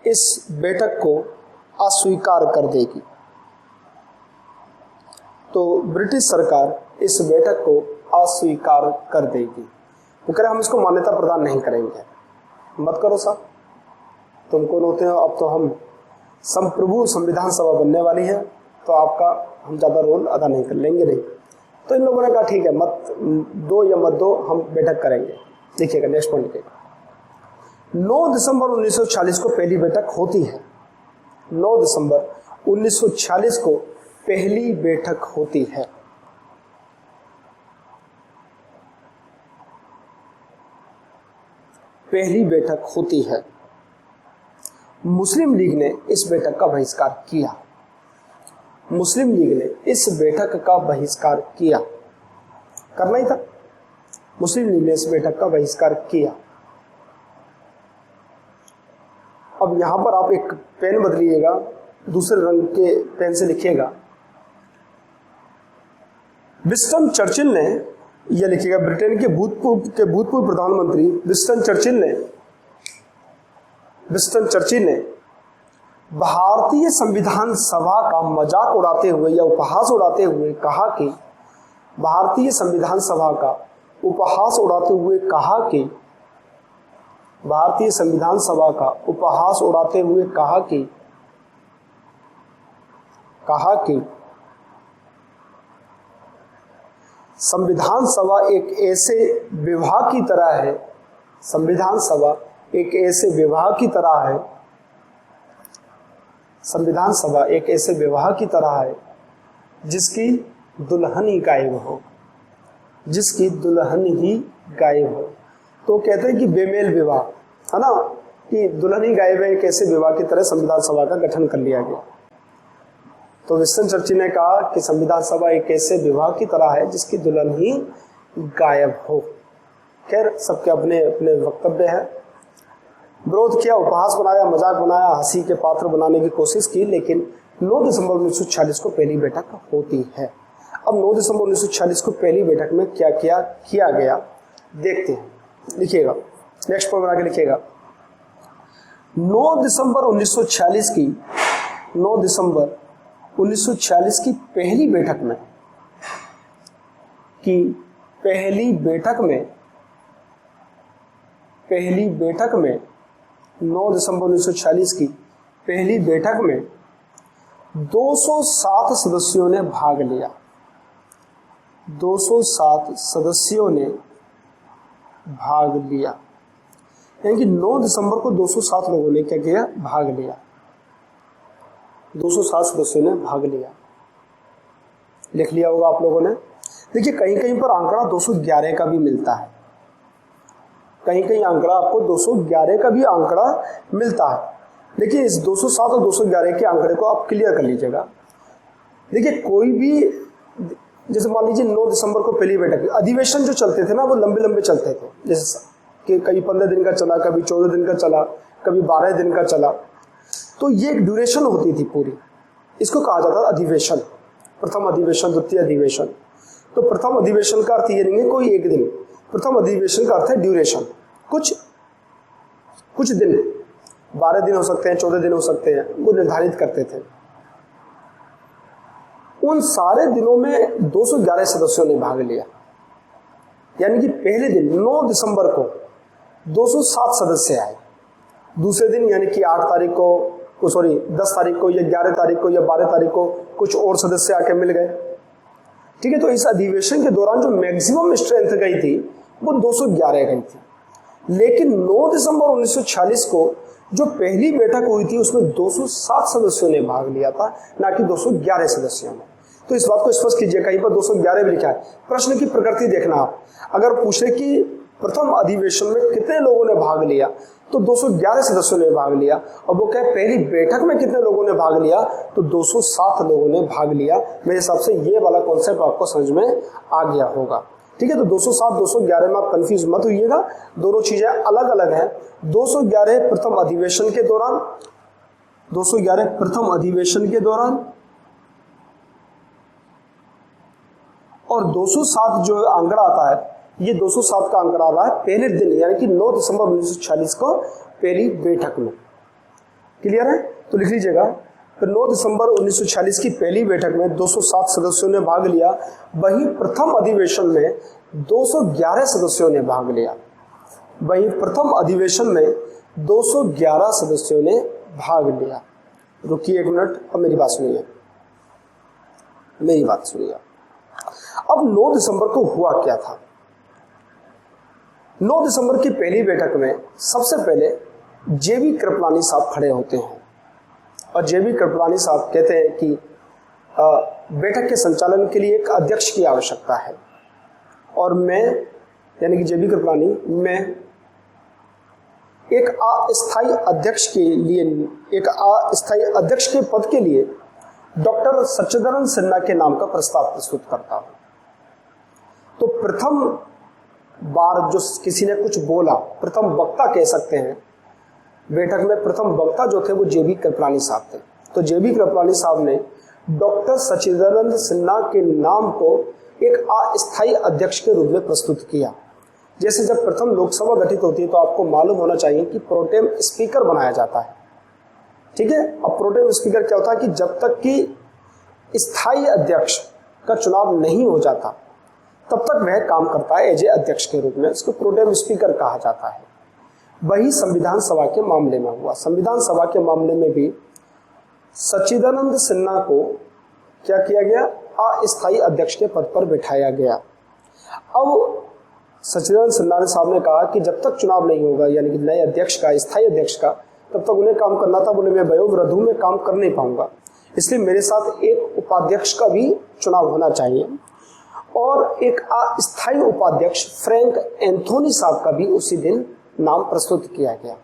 इस बैठक को अस्वीकार कर देगी। तो ब्रिटिश सरकार इस बैठक को अस्वीकार कर देगी। वो कह रहे हम इसको मान्यता प्रदान नहीं करेंगे। मत करो साहब, तुम कौन होते हो? अब तो हम संप्रभु संविधान सभा बनने वाली है, तो आपका हम ज़्यादा रोल अदा नहीं कर लेंगे नहीं। तो इन लोगों ने कहा ठीक है, मत दो या मत दो, हम बैठक करेंगे। देखिएगा, नेक्स्ट पॉइंट लिखिएगा। 9 दिसंबर 1946 को पहली बैठक होती है। 9 दिसंबर 1946 को पहली बैठक होती है। पहली बैठक होती है। मुस्लिम लीग ने इस बैठक का बहिष्कार किया। मुस्लिम लीग ने इस बैठक का बहिष्कार किया। करना ही था। मुस्लिम लीग ने इस बैठक का बहिष्कार किया। अब यहां पर आप एक पेन बदलिएगा, दूसरे रंग के पेन से लिखिएगा। विंस्टन चर्चिल ने, यह लिखिएगा, ब्रिटेन के भूतपूर्व प्रधानमंत्री विंस्टन चर्चिल ने भारतीय संविधान सभा का मजाक उड़ाते हुए या उपहास उड़ाते हुए कहा कि भारतीय संविधान सभा का उपहास उड़ाते हुए कहा कि भारतीय संविधान सभा का उपहास उड़ाते हुए कहा कि संविधान सभा एक ऐसे विभाग की तरह है, संविधान सभा एक ऐसे विभाग की तरह है, संविधान सभा एक ऐसे विभाग की तरह है जिसकी दुल्हन ही गायब हो, जिसकी दुल्हन ही गायब हो। तो कहते हैं कि बेमेल विवाह है ना, कि दुल्हन ही गायब है, एक ऐसे विवाह की तरह संविधान सभा का गठन कर लिया गया। तो विंस्टन चर्चिल ने कहा कि संविधान सभा एक ऐसे विभाग की तरह है जिसकी दुल्हन ही गायब हो। खैर, सबके अपने अपने वक्तव्य है। विरोध किया, उपहास बनाया, मजाक बनाया, हंसी के पात्र बनाने की कोशिश की, लेकिन 9 दिसंबर 1946 को पहली बैठक होती है। अब 9 दिसंबर 1946 को पहली बैठक में क्या किया गया देखते हैं। लिखिएगा, नेक्स्ट पॉइंट बना के लिखिएगा। 9 दिसंबर 1946 की पहली बैठक में 9 दिसंबर 1946 की पहली बैठक में 207 सदस्यों ने भाग लिया। 207 सदस्यों ने भाग लिया, यानी कि 9 दिसंबर को 207 लोगों ने क्या किया, भाग लिया। 207 सदस्यों ने भाग लिया। लिख लिया होगा आप लोगों ने। देखिए, कहीं कहीं पर आंकड़ा 211 का भी मिलता है, कहीं कहीं आंकड़ा आपको 211 का भी आंकड़ा मिलता है। देखिए, इस 207 और 211 के आंकड़े को आप क्लियर कर लीजिएगा। देखिए, कोई भी, जैसे मान लीजिए 9 दिसंबर को पहली बैठक, अधिवेशन जो चलते थे ना वो लंबे लंबे चलते थे, जैसे कि कभी 15 दिन का चला, कभी 14 दिन का चला, कभी 12 दिन का चला। तो ये एक ड्यूरेशन होती थी पूरी, इसको कहा जाता था अधिवेशन। प्रथम अधिवेशन, द्वितीय अधिवेशन। तो प्रथम अधिवेशन का अर्थ ये नहीं है कोई एक दिन, प्रथम अधिवेशन का अर्थ है ड्यूरेशन, कुछ दिन, 12 दिन हो सकते हैं, 14 दिन हो सकते हैं, वो निर्धारित करते थे। उन सारे दिनों में 211 सदस्यों ने भाग लिया, यानी कि पहले दिन 9 दिसंबर को 207 सदस्य आए, दूसरे दिन यानी कि 10 तारीख को या 11 तारीख को या 12 तारीख को कुछ और सदस्य आके मिल गए। ठीक है, तो इस अधिवेशन के दौरान जो मैक्सिमम स्ट्रेंथ गई थी वो 211 गई थी। लेकिन 9 दिसंबर 1946 को जो पहली बैठक हुई थी उसमें 207 सदस्यों ने भाग लिया था, ना कि 211 सदस्यों ने। तो इस बात को स्पष्ट कीजिए, कहीं पर 211 भी लिखा है। प्रश्न की प्रकृति देखना आप, अगर पूछे कि प्रथम अधिवेशन में कितने लोगों ने भाग लिया तो 211 सदस्यों ने भाग लिया, और वो क्या पहली बैठक में कितने लोगों ने भाग लिया तो 207 लोगों ने भाग लिया। मेरे हिसाब से ये वाला कॉन्सेप्ट आपको समझ में आ गया होगा। ठीक है, तो 207 211 में आप कंफ्यूज मत होइएगा, दोनों चीजें अलग अलग हैं। 211 प्रथम अधिवेशन के दौरान, 211 प्रथम अधिवेशन के दौरान, और 207 जो आंकड़ा आता है ये 207 का आंकड़ा आ रहा है पहले दिन, यानी कि 9 दिसंबर 1946 को पहली बैठक में। क्लियर है? तो लिख लीजिएगा, तो 9 दिसंबर 1946 की पहली बैठक में 207 सदस्यों ने भाग लिया। वहीं प्रथम अधिवेशन में 211 सदस्यों ने भाग लिया। वहीं प्रथम अधिवेशन में 211 सदस्यों ने भाग लिया। रुकिए एक मिनट, अब मेरी बात सुनिए, मेरी बात सुनिए। अब 9 दिसंबर को हुआ क्या था? 9 दिसंबर की पहली बैठक में सबसे पहले जेबी कृपलानी साहब खड़े होते हैं, और जेबी कृपलानी साहब कहते हैं कि बैठक के संचालन के लिए एक अध्यक्ष की आवश्यकता है, और मैं, यानी कि जेबी कृपलानी, मैं एक अस्थायी अध्यक्ष के लिए, एक अस्थायी अध्यक्ष के पद के लिए डॉक्टर सच्चिदानंद सिन्हा के नाम का प्रस्ताव प्रस्तुत करता हूं। तो प्रथम बार जो किसी ने कुछ बोला, प्रथम वक्ता कह सकते हैं बैठक में, प्रथम वक्ता जो थे वो जेबी कृपलानी साहब थे। तो जेबी कृपलानी साहब ने डॉक्टर सच्चिदानंद सिन्हा के नाम को एक अस्थायी अध्यक्ष के रूप में प्रस्तुत किया। जैसे जब प्रथम लोकसभा गठित होती है तो आपको मालूम होना चाहिए कि प्रोटेम स्पीकर बनाया जाता है। ठीक है, अब प्रोटेम स्पीकर क्या होता है कि जब तक कि स्थायी अध्यक्ष का चुनाव नहीं हो जाता तब तक वह काम करता है एज ए अध्यक्ष के रूप में, उसको प्रोटेम स्पीकर कहा जाता है। वही संविधान सभा के मामले में हुआ। संविधान सभा के मामले में भी सच्चिदानंद सिन्हा को क्या किया गया, अस्थायी अध्यक्ष के पद पर बिठाया गया। अब सच्चिदानंद सिन्हा साहब ने कहा कि जब तक चुनाव नहीं होगा, यानी कि नए अध्यक्ष का, स्थायी अध्यक्ष का, तब तक उन्हें काम करना था। बोले मैं वयोवृद्ध हूं, मैं काम कर नहीं पाऊंगा, इसलिए मेरे साथ एक उपाध्यक्ष का भी चुनाव होना चाहिए। और एक अस्थायी उपाध्यक्ष फ्रैंक एंथोनी साहब का भी उसी दिन नाम प्रस्तुत किया गया।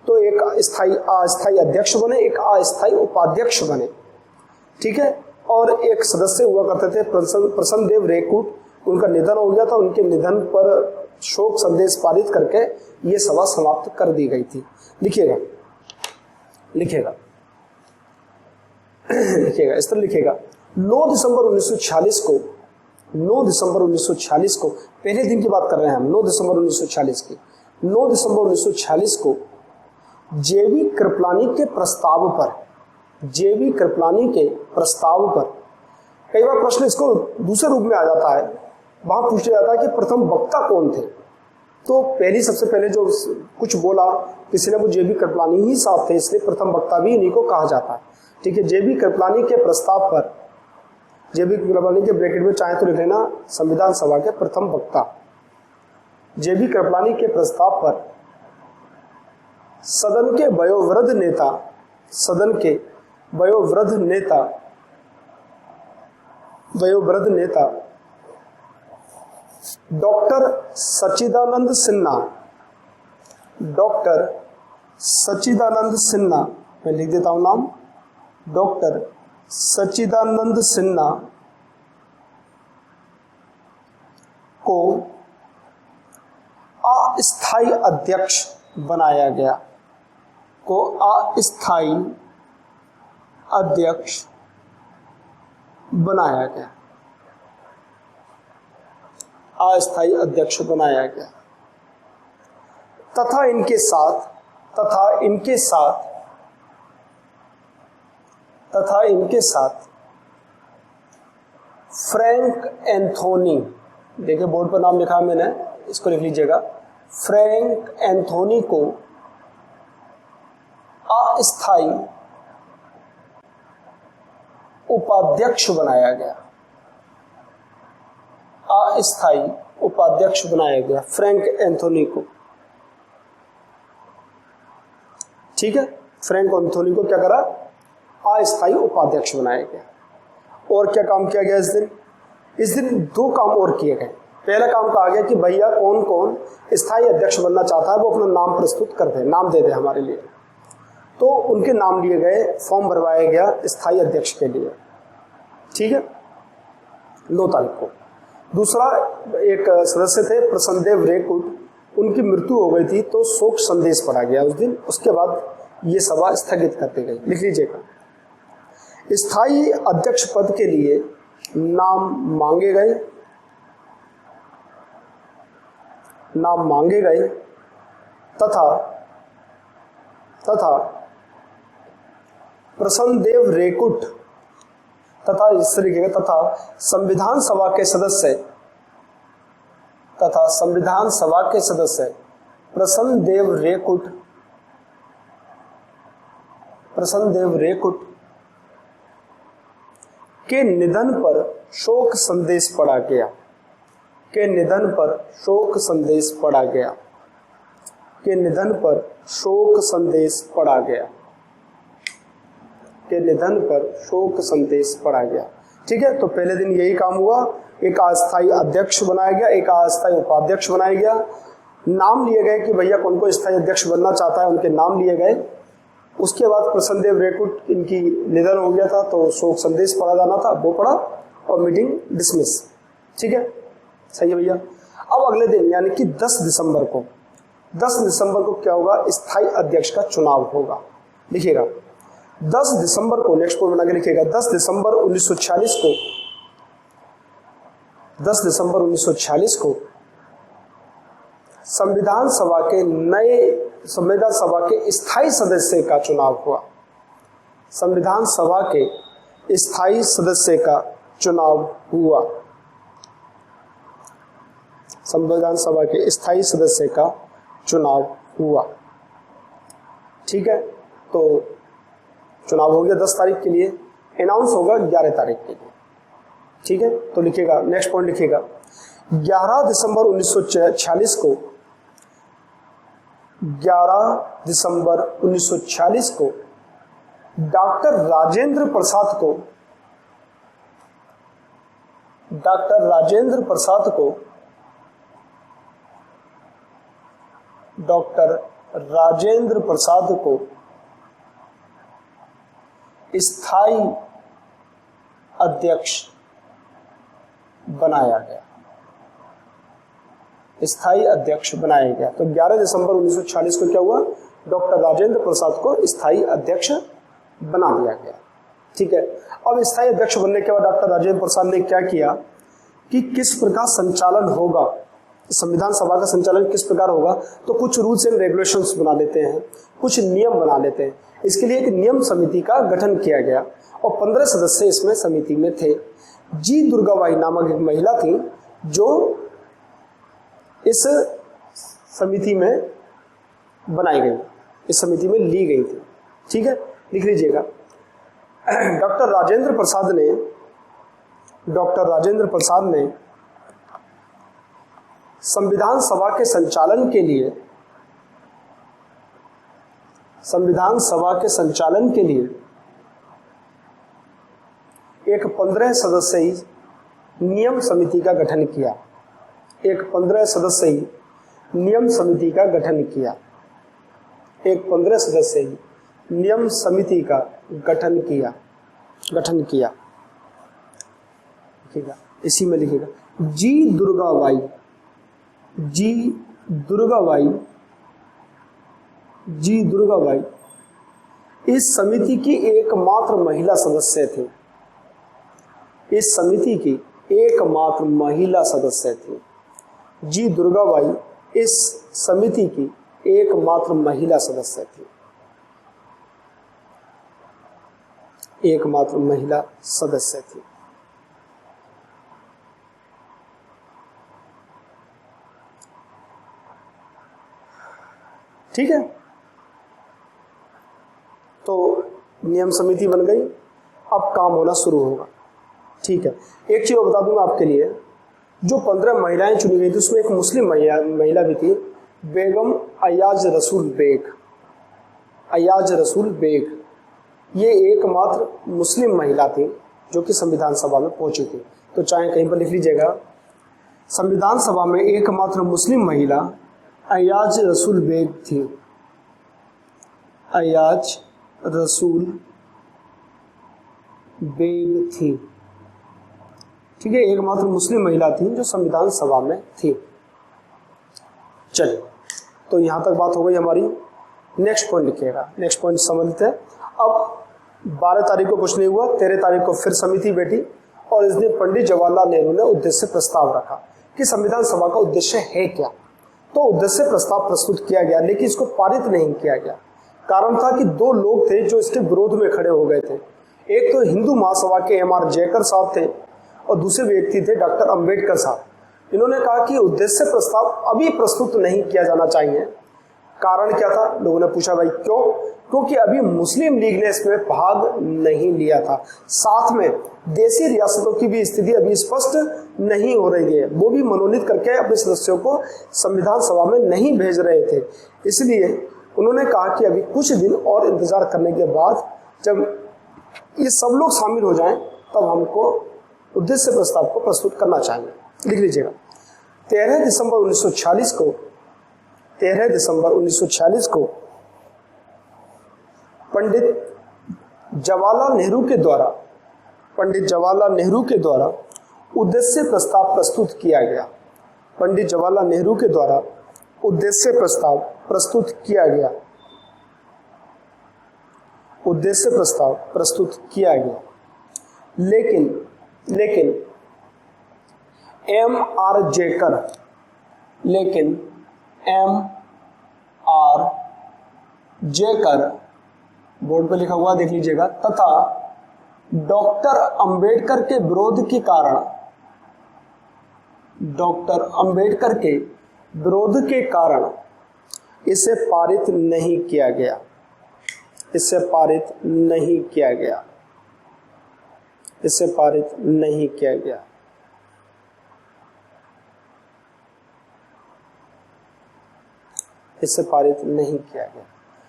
तो एक अस्थायी अध्यक्ष बने, एक अस्थायी उपाध्यक्ष बने, ठीक है। और एक सदस्य हुआ करते थे प्रसन्न देव रेकुट, उनका निधन हो गया था। उनके निधन पर शोक संदेश पारित करके ये सभा समाप्त कर दी गई थी। लिखिएगा लिखिएगा लिखिएगा, इस तरह लिखिएगा। 9 दिसंबर 1946 को, 9 दिसंबर 1946 को, पहले दिन की बात कर रहे हैं हम, 9 दिसंबर 1946 की, 9 दिसंबर 1946 को जेवी कृपलानी के प्रस्ताव पर, जेवी कृपलानी के प्रस्ताव पर, कई बार प्रश्न इसको दूसरे रूप में आ जाता है, वहां पूछा जाता है कि प्रथम वक्ता कौन थे। तो सबसे पहले जो कुछ बोला किसी ने, वो जेबी कृपलानी ही साहब थे, इसलिए प्रथम वक्ता भी इन्हीं को कहा जाता है, ठीक है। जेबी कृपलानी के प्रस्ताव पर, जेबी कृपलानी के ब्रैकेट में चाहे तो लिख लेना संविधान सभा के प्रथम वक्ता। जेबी कृपलानी के प्रस्ताव पर सदन के वयोवृद्ध नेता, सदन के वयोवृद्ध नेता, वयोवृद्ध नेता डॉक्टर सच्चिदानंद सिन्हा, डॉक्टर सच्चिदानंद सिन्हा, मैं लिख देता हूं नाम, डॉक्टर सच्चिदानंद सिन्हा को अस्थायी अध्यक्ष बनाया गया, को अस्थायी अध्यक्ष बनाया गया, अस्थायी अध्यक्ष बनाया गया। तथा इनके साथ, तथा इनके साथ, तथा इनके साथ फ्रैंक एंथोनी, देखिए बोर्ड पर नाम लिखा मैंने, इसको लिख लीजिएगा, फ्रैंक एंथोनी को अस्थायी उपाध्यक्ष बनाया गया, अस्थायी उपाध्यक्ष बनाया गया फ्रैंक एंथोनी को, ठीक है। फ्रैंक एंथोनी को क्या करा, अस्थायी उपाध्यक्ष बनाया गया। और क्या काम किया गया इस दिन? इस दिन 2 काम और किए गए। पहला काम कहा गया कि भैया कौन कौन स्थायी अध्यक्ष बनना चाहता है वो अपना नाम प्रस्तुत कर दे, नाम दे दे हमारे लिए। तो उनके नाम लिए गए, फॉर्म भरवाया गया स्थायी अध्यक्ष के लिए, ठीक है, 9 तारीख को। दूसरा, एक सदस्य थे प्रसन्न देव रेकुट, उनकी मृत्यु हो गई थी तो शोक संदेश पढ़ा गया उस दिन। उसके बाद ये सभा स्थगित कर दी गई। लिख लीजिएगा, स्थायी अध्यक्ष पद के लिए नाम मांगे गए, नाम मांगे गए तथा प्रसन्न देव रेकुट तथा इस तरीके का तथा संविधान सभा के सदस्य, तथा संविधान सभा के सदस्य प्रसन्न देव रेकुट के निधन पर शोक संदेश पढ़ा गया, के निधन पर शोक संदेश पढ़ा गया, के निधन पर शोक संदेश पढ़ा गया, के निधन पर शोक संदेश पढ़ा गया, ठीक है। तो पहले दिन यही काम हुआ, एक अस्थायी अध्यक्ष बनाया गया, एक अस्थायी उपाध्यक्ष बनाया गया, नाम लिए गए कि भैया कौन को स्थायी अध्यक्ष बनना चाहता है, उनके नाम लिए गए। उसके बाद प्रसन्न देव रेकुट, इनकी निधन हो गया था तो शोक संदेश पढ़ा जाना था, वो पढ़ा और मीटिंग डिसमिस, ठीक है, सही है भैया। अब अगले दिन यानी कि 10 दिसंबर को, 10 दिसंबर को क्या होगा, स्थायी अध्यक्ष का चुनाव होगा। लिखिएगा 10 दिसंबर को, नेक्स्ट पॉइंट बना के लिखिएगा, 10 दिसंबर 1946 को, 10 दिसंबर 1946 को संविधान सभा के नए, संविधान सभा के स्थायी सदस्य का चुनाव हुआ, संविधान सभा के स्थायी सदस्य का चुनाव हुआ, संविधान सभा के स्थायी सदस्य का चुनाव हुआ। ठीक है, तो चुनाव हो गया 10 तारीख के लिए, अनाउंस होगा 11 तारीख के लिए। ठीक है, तो लिखिएगा, नेक्स्ट पॉइंट लिखिएगा, 11 दिसंबर 1946 को 11 दिसंबर 1946 को डॉक्टर राजेंद्र प्रसाद को डॉक्टर राजेंद्र प्रसाद को स्थायी अध्यक्ष बनाया गया। स्थायी अध्यक्ष बनाया गया। तो 11 दिसंबर 1946 को क्या हुआ, डॉक्टर राजेंद्र प्रसाद को स्थायी अध्यक्ष बना दिया गया। ठीक है, अब स्थायी अध्यक्ष बनने के बाद डॉक्टर राजेंद्र प्रसाद ने क्या किया कि किस प्रकार संचालन होगा, संविधान सभा का संचालन किस प्रकार होगा, तो कुछ रूल्स एंड रेगुलेशंस बना लेते हैं, कुछ नियम बना लेते हैं। इसके लिए एक नियम समिति का गठन किया गया और 15 सदस्य इसमें समिति में थे। जी दुर्गाबाई नामक एक महिला थी जो इस समिति में बनाई गई, इस समिति में ली गई थी। ठीक है, लिख लीजिएगा, डॉक्टर राजेंद्र प्रसाद ने संविधान सभा के संचालन के लिए एक 15 सदस्यीय नियम समिति का गठन किया। एक 15 सदस्यीय नियम समिति का गठन किया। लिखिएगा, इसी में लिखिएगा, जी दुर्गाबाई इस समिति की एकमात्र महिला सदस्य थी। इस समिति की एकमात्र महिला सदस्य थी। जी दुर्गाबाई इस समिति की एकमात्र महिला सदस्य थी। एकमात्र महिला सदस्य थी। ठीक है, तो नियम समिति बन गई, अब काम होना शुरू होगा। ठीक है, एक चीज बता दूंगा आपके लिए, जो 15 महिलाएं चुनी गई थी उसमें एक मुस्लिम महिला भी थी, बेगम अयाज रसूल बेग। ये एकमात्र मुस्लिम महिला थी जो कि संविधान सभा में पहुंची थी। तो चाहे कहीं पर लिख लीजिएगा, संविधान सभा में एकमात्र मुस्लिम महिला अयाज रसूल बेग थी। अयाज रसूल बेग थी। ठीक है, एकमात्र मुस्लिम महिला थी जो संविधान सभा में थी। चलिए, तो यहां तक बात हो गई हमारी। नेक्स्ट पॉइंट लिखिएगा, नेक्स्ट पॉइंट समझते हैं। अब 12 तारीख को कुछ नहीं हुआ, 13 तारीख को फिर समिति बैठी और इस दिन पंडित जवाहरलाल नेहरू ने उद्देश्य प्रस्ताव रखा कि संविधान सभा का उद्देश्य है क्या। तो उद्देश्य प्रस्ताव प्रस्तुत किया गया, लेकिन इसको पारित नहीं किया गया। कारण था कि 2 लोग थे जो इसके विरोध में खड़े हो गए थे। एक तो हिंदू महासभा के MR जयकर साहब थे और दूसरे व्यक्ति थे डॉक्टर अंबेडकर साहब। इन्होंने कहा कि उद्देश्य प्रस्ताव अभी प्रस्तुत नहीं किया जाना चाहिए। कारण क्या था, लोगों ने पूछा, भाई क्यों? क्योंकि अभी मुस्लिम लीग ने इसमें भाग नहीं लिया था। साथ में देशी रियासतों की भी स्थिति अभी स्पष्ट नहीं हो रही है, वो भी मनोनीत करके अपने सदस्यों को संविधान सभा में नहीं भेज रहे थे। इसलिए उन्होंने कहा कि अभी कुछ दिन और इंतजार करने के बाद जब ये सब लोग शामिल हो जाएं तब हमको उद्देश्य प्रस्ताव को प्रस्तुत करना चाहिए। लिख लीजिएगा, 13 दिसंबर 1946 को पंडित जवाहरलाल नेहरू के द्वारा उद्देश्य प्रस्ताव प्रस्तुत किया गया। पंडित जवाहरलाल नेहरू के द्वारा उद्देश्य प्रस्ताव प्रस्तुत किया गया। उद्देश्य प्रस्ताव प्रस्तुत किया गया, लेकिन MR जेकर बोर्ड पे लिखा हुआ देख लीजिएगा, तथा डॉक्टर अंबेडकर के विरोध के कारण डॉक्टर अंबेडकर के विरोध के कारण इसे पारित नहीं किया गया, इसे पारित नहीं किया गया, इसे पारित नहीं किया गया। इसे पारित नहीं किया गया।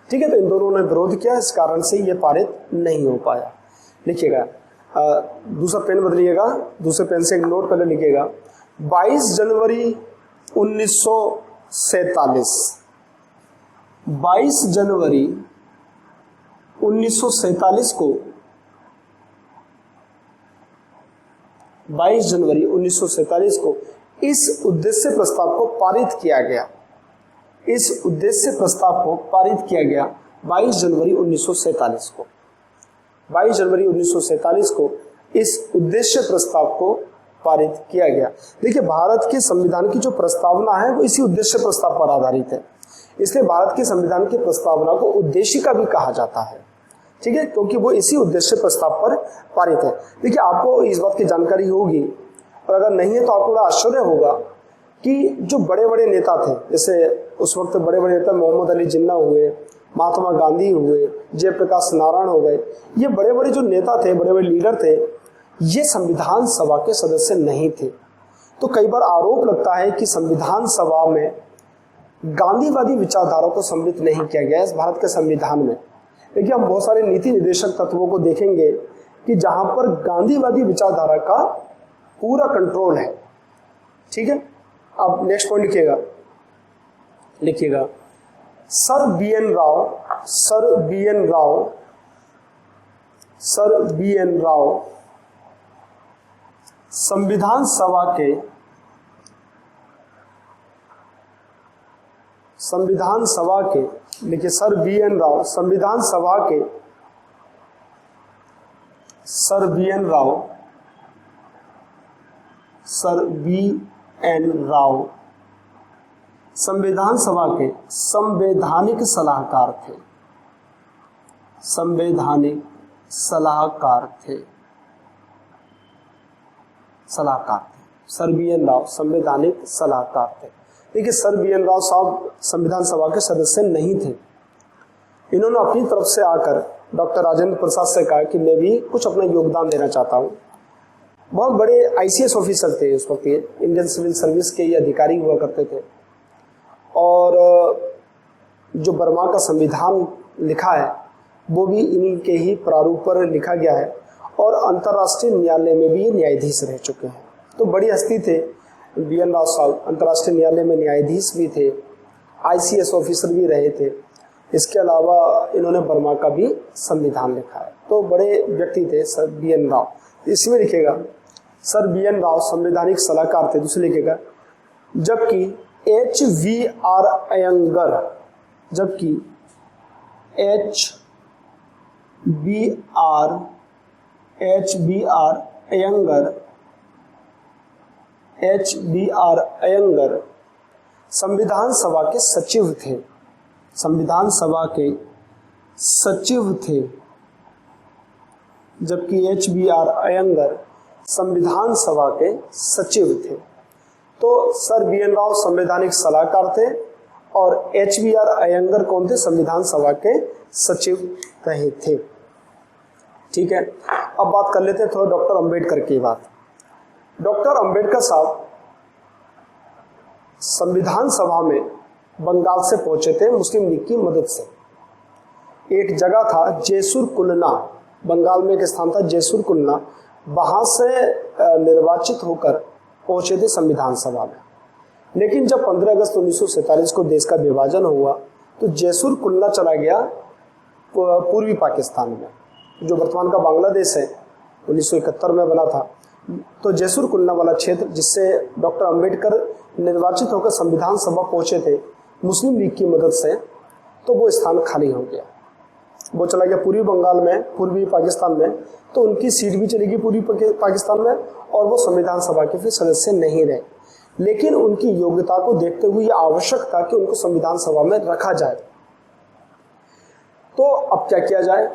ठीक है, तो इन दोनों ने विरोध किया, इस कारण से ये पारित नहीं हो पाया। लिखिएगा, दूसरा पेन बदलिएगा, दूसरे पेन से एक नोट पहले लिखिएगा। 22 जनवरी 1947, 22 जनवरी 1947 को 22 जनवरी 1947 को इस उद्देश्य प्रस्ताव को पारित किया गया, इस उद्देश्य प्रस्ताव को पारित किया गया 22 जनवरी 1947 को, 22 जनवरी 1947 को इस उद्देश्य प्रस्ताव को पारित किया गया। देखिए, भारत के संविधान की जो प्रस्तावना है वो इसी उद्देश्य प्रस्ताव पर आधारित है, इसलिए भारत के संविधान की प्रस्तावना को उद्देशिका भी कहा जाता है। ठीक है, क्योंकि वो इसी उद्देश्य प्रस्ताव पर पारित है। देखिए, आपको इस बात की जानकारी होगी, और अगर नहीं है तो आपको बड़ा आश्चर्य होगा कि जो बड़े बड़े नेता थे, जैसे उस वक्त बड़े बड़े नेता मोहम्मद अली जिन्ना हुए, महात्मा गांधी हुए, जयप्रकाश नारायण हो गए, ये बड़े बड़े जो नेता थे, बड़े बड़े लीडर थे, ये संविधान सभा के सदस्य नहीं थे। तो कई बार आरोप लगता है कि संविधान सभा में गांधीवादी विचारधारा को सम्मिलित नहीं किया गया इस भारत के संविधान में। देखिए, हम बहुत सारे नीति निर्देशक तत्वों को देखेंगे कि जहां पर गांधीवादी विचारधारा का पूरा कंट्रोल है। ठीक है, अब नेक्स्ट पॉइंट लिखिएगा, लिखिएगा sir B N Rau, sir B N Rau, sir B N Rau संविधान सभा के, संविधान सभा के, देखिए सर बी एन राव संविधान सभा के, sir B N Rau, sir B N Rau संविधान सभा के संवैधानिक सलाहकार थे, संवैधानिक सलाहकार थे, सलाहकार थे। सर बी एन राव संवैधानिक सलाहकार थे। देखिए, सर बी एन राव साहब संविधान सभा के सदस्य नहीं थे। इन्होंने अपनी तरफ से आकर डॉक्टर राजेंद्र प्रसाद से कहा कि मैं भी कुछ अपना योगदान देना चाहता हूँ। बहुत बड़े आईसीएस ऑफिसर थे उस वक्त, ये इंडियन सिविल सर्विस के ये अधिकारी हुआ करते थे, और जो बर्मा का संविधान लिखा है वो भी इन्हीं के ही प्रारूप पर लिखा गया है, और अंतर्राष्ट्रीय न्यायालय में भी ये न्यायाधीश रह चुके हैं। तो बड़ी हस्ती थे बी एन राव साहब, अंतर्राष्ट्रीय न्यायालय में न्यायाधीश भी थे, आईसीएस ऑफिसर भी रहे थे। इसके अलावा इन्होंने बर्मा का भी संविधान लिखा है। तो बड़े व्यक्ति थे सर बी एन राव। इसमें लिखेगा सर बी एन राव संवैधानिक सलाहकार थे। दूसरे लिखेगा जबकि एच वी आर अयंगर, जबकि H B R Iyengar, H B R Iyengar संविधान सभा के सचिव थे, संविधान सभा के सचिव थे। जबकि एच बी आर अयंगर संविधान सभा के सचिव थे। तो सर बी एन राव संवैधानिक सलाहकार थे और एच बी आर अयंगर कौन थे? संविधान सभा के सचिव रहे थे। ठीक है, अब बात कर लेते हैं थोड़ा डॉक्टर अंबेडकर की बात। डॉक्टर अंबेडकर साहब संविधान सभा में बंगाल से पहुंचे थे मुस्लिम लीग की मदद से। एक जगह था जैसुर कुलना, बंगाल में एक स्थान था जैसुर कुलना, वहां से निर्वाचित होकर पहुंचे थे संविधान सभा में। लेकिन जब 15 अगस्त 1947 को देश का विभाजन हुआ तो जैसुर कुलना चला गया पूर्वी पाकिस्तान में, जो वर्तमान का बांग्लादेश है, 1971 में बना था। तो जैसुर कुलना वाला क्षेत्र जिससे डॉक्टर अंबेडकर निर्वाचित होकर संविधान सभा पहुंचे थे मुस्लिम लीग की मदद से, तो वो स्थान खाली हो गया, वो चला गया पूर्वी बंगाल में, पूर्वी पाकिस्तान में। तो उनकी सीट भी चली गई पूर्वी पाकिस्तान में और वो संविधान सभा के फिर सदस्य नहीं रहे। लेकिन उनकी योग्यता को देखते हुए यह आवश्यक था कि उनको संविधान सभा में रखा जाए। तो अब क्या किया जाए?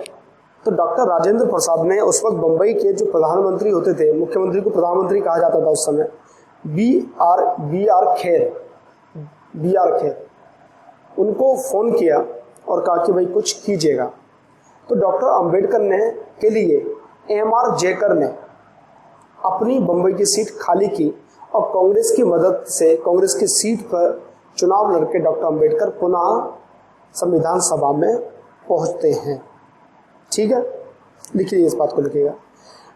तो डॉक्टर राजेंद्र प्रसाद ने उस वक्त बम्बई के जो प्रधानमंत्री होते थे, मुख्यमंत्री को प्रधानमंत्री कहा जाता था उस समय, बी आर खेर, उनको फ़ोन किया और कहा कि भाई कुछ कीजिएगा। तो डॉक्टर अंबेडकर ने के लिए एम.आर. जेकर ने अपनी बम्बई की सीट खाली की और कांग्रेस की मदद से कांग्रेस की सीट पर चुनाव लड़के डॉक्टर अंबेडकर पुनः संविधान सभा में पहुंचते हैं। ठीक है, लिखिए, इस बात को लिखिएगा।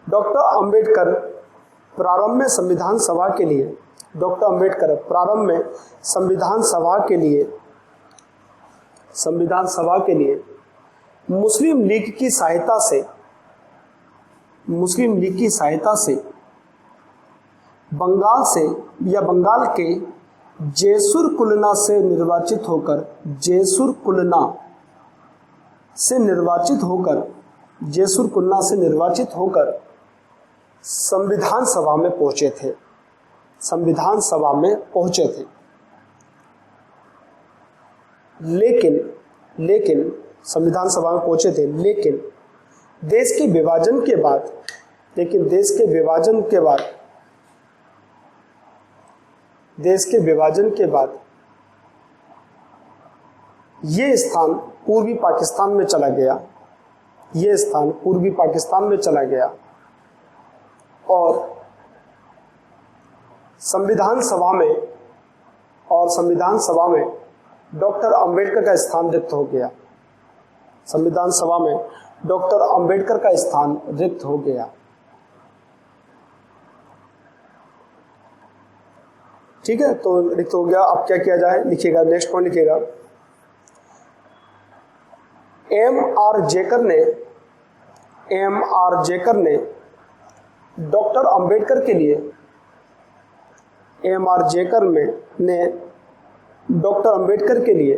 डॉक्टर अंबेडकर प्रारंभ में संविधान सभा के लिए मुस्लिम लीग की सहायता से बंगाल के जैसुर कुलना से निर्वाचित होकर संविधान सभा में पहुंचे थे। लेकिन संविधान सभा में पहुंचे थे, लेकिन देश के विभाजन के बाद ये स्थान पूर्वी पाकिस्तान में चला गया और संविधान सभा में डॉक्टर अंबेडकर का स्थान रिक्त हो गया। ठीक है, तो रिक्त हो गया। अब क्या किया जाए, लिखिएगा, नेक्स्ट पॉइंट लिखिएगा। एम.आर. जेकर ने डॉक्टर अंबेडकर के लिए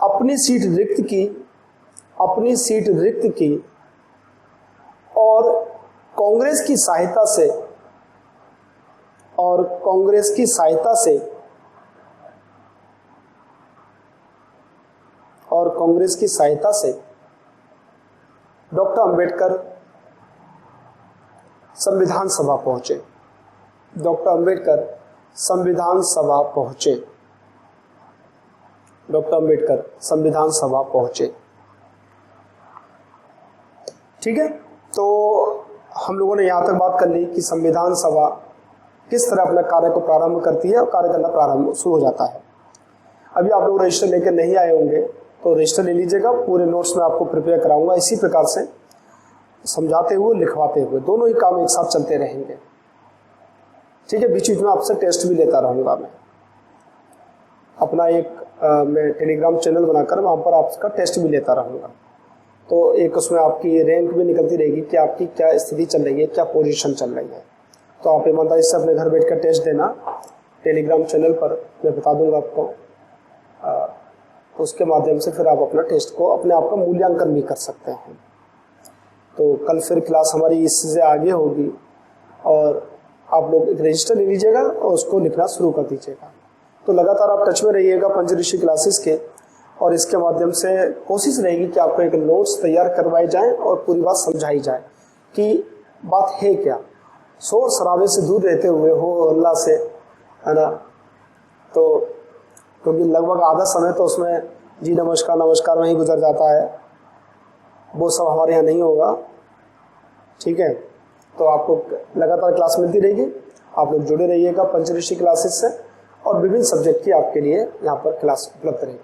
अपनी सीट रिक्त की और कांग्रेस की सहायता से डॉक्टर अंबेडकर संविधान सभा पहुंचे। ठीक है, तो हम लोगों ने यहां तक बात कर ली कि संविधान सभा किस तरह अपने कार्य को प्रारंभ करती है और कार्य करना प्रारंभ शुरू हो जाता है। अभी आप लोग रजिस्टर लेकर नहीं आए होंगे तो रजिस्टर ले लीजिएगा, पूरे नोट्स में आपको प्रिपेयर कराऊंगा। इसी प्रकार से समझाते हुए लिखवाते हुए दोनों ही काम एक साथ चलते रहेंगे। ठीक है, बीच बीच में आपसे टेस्ट भी लेता रहूंगा। मैं अपना मैं टेलीग्राम चैनल बनाकर वहाँ पर आपका टेस्ट भी लेता रहूँगा, तो एक उसमें आपकी रैंक भी निकलती रहेगी कि आपकी क्या स्थिति चल रही है, क्या पोजीशन चल रही है। तो आप ईमानदारी से अपने घर बैठकर टेस्ट देना, टेलीग्राम चैनल पर मैं बता दूंगा आपको। उसके माध्यम से फिर आप अपना टेस्ट को अपने आप का मूल्यांकन भी कर सकते हैं। तो कल फिर क्लास हमारी इससे आगे होगी और आप लोग एक रजिस्टर ले लीजिएगा और उसको लिखना शुरू कर दीजिएगा। तो लगातार आप टच में रहिएगा पंचऋषि क्लासेस के, और इसके माध्यम से कोशिश रहेगी कि आपको एक नोट्स तैयार करवाए जाएं और पूरी बात समझाई जाए कि बात है क्या। शोर शराबे से दूर रहते हुए हो अल्लाह से, है ना। तो क्योंकि लगभग आधा समय तो उसमें जी नमस्कार में ही गुजर जाता है, वो सब हमारे यहाँ नहीं होगा। ठीक है, तो आपको लगातार क्लास मिलती रहेगी, आप लोग जुड़े रहिएगा पंचऋषि क्लासेस से, और विभिन्न सब्जेक्ट की आपके लिए यहाँ पर क्लास उपलब्ध रहेगी।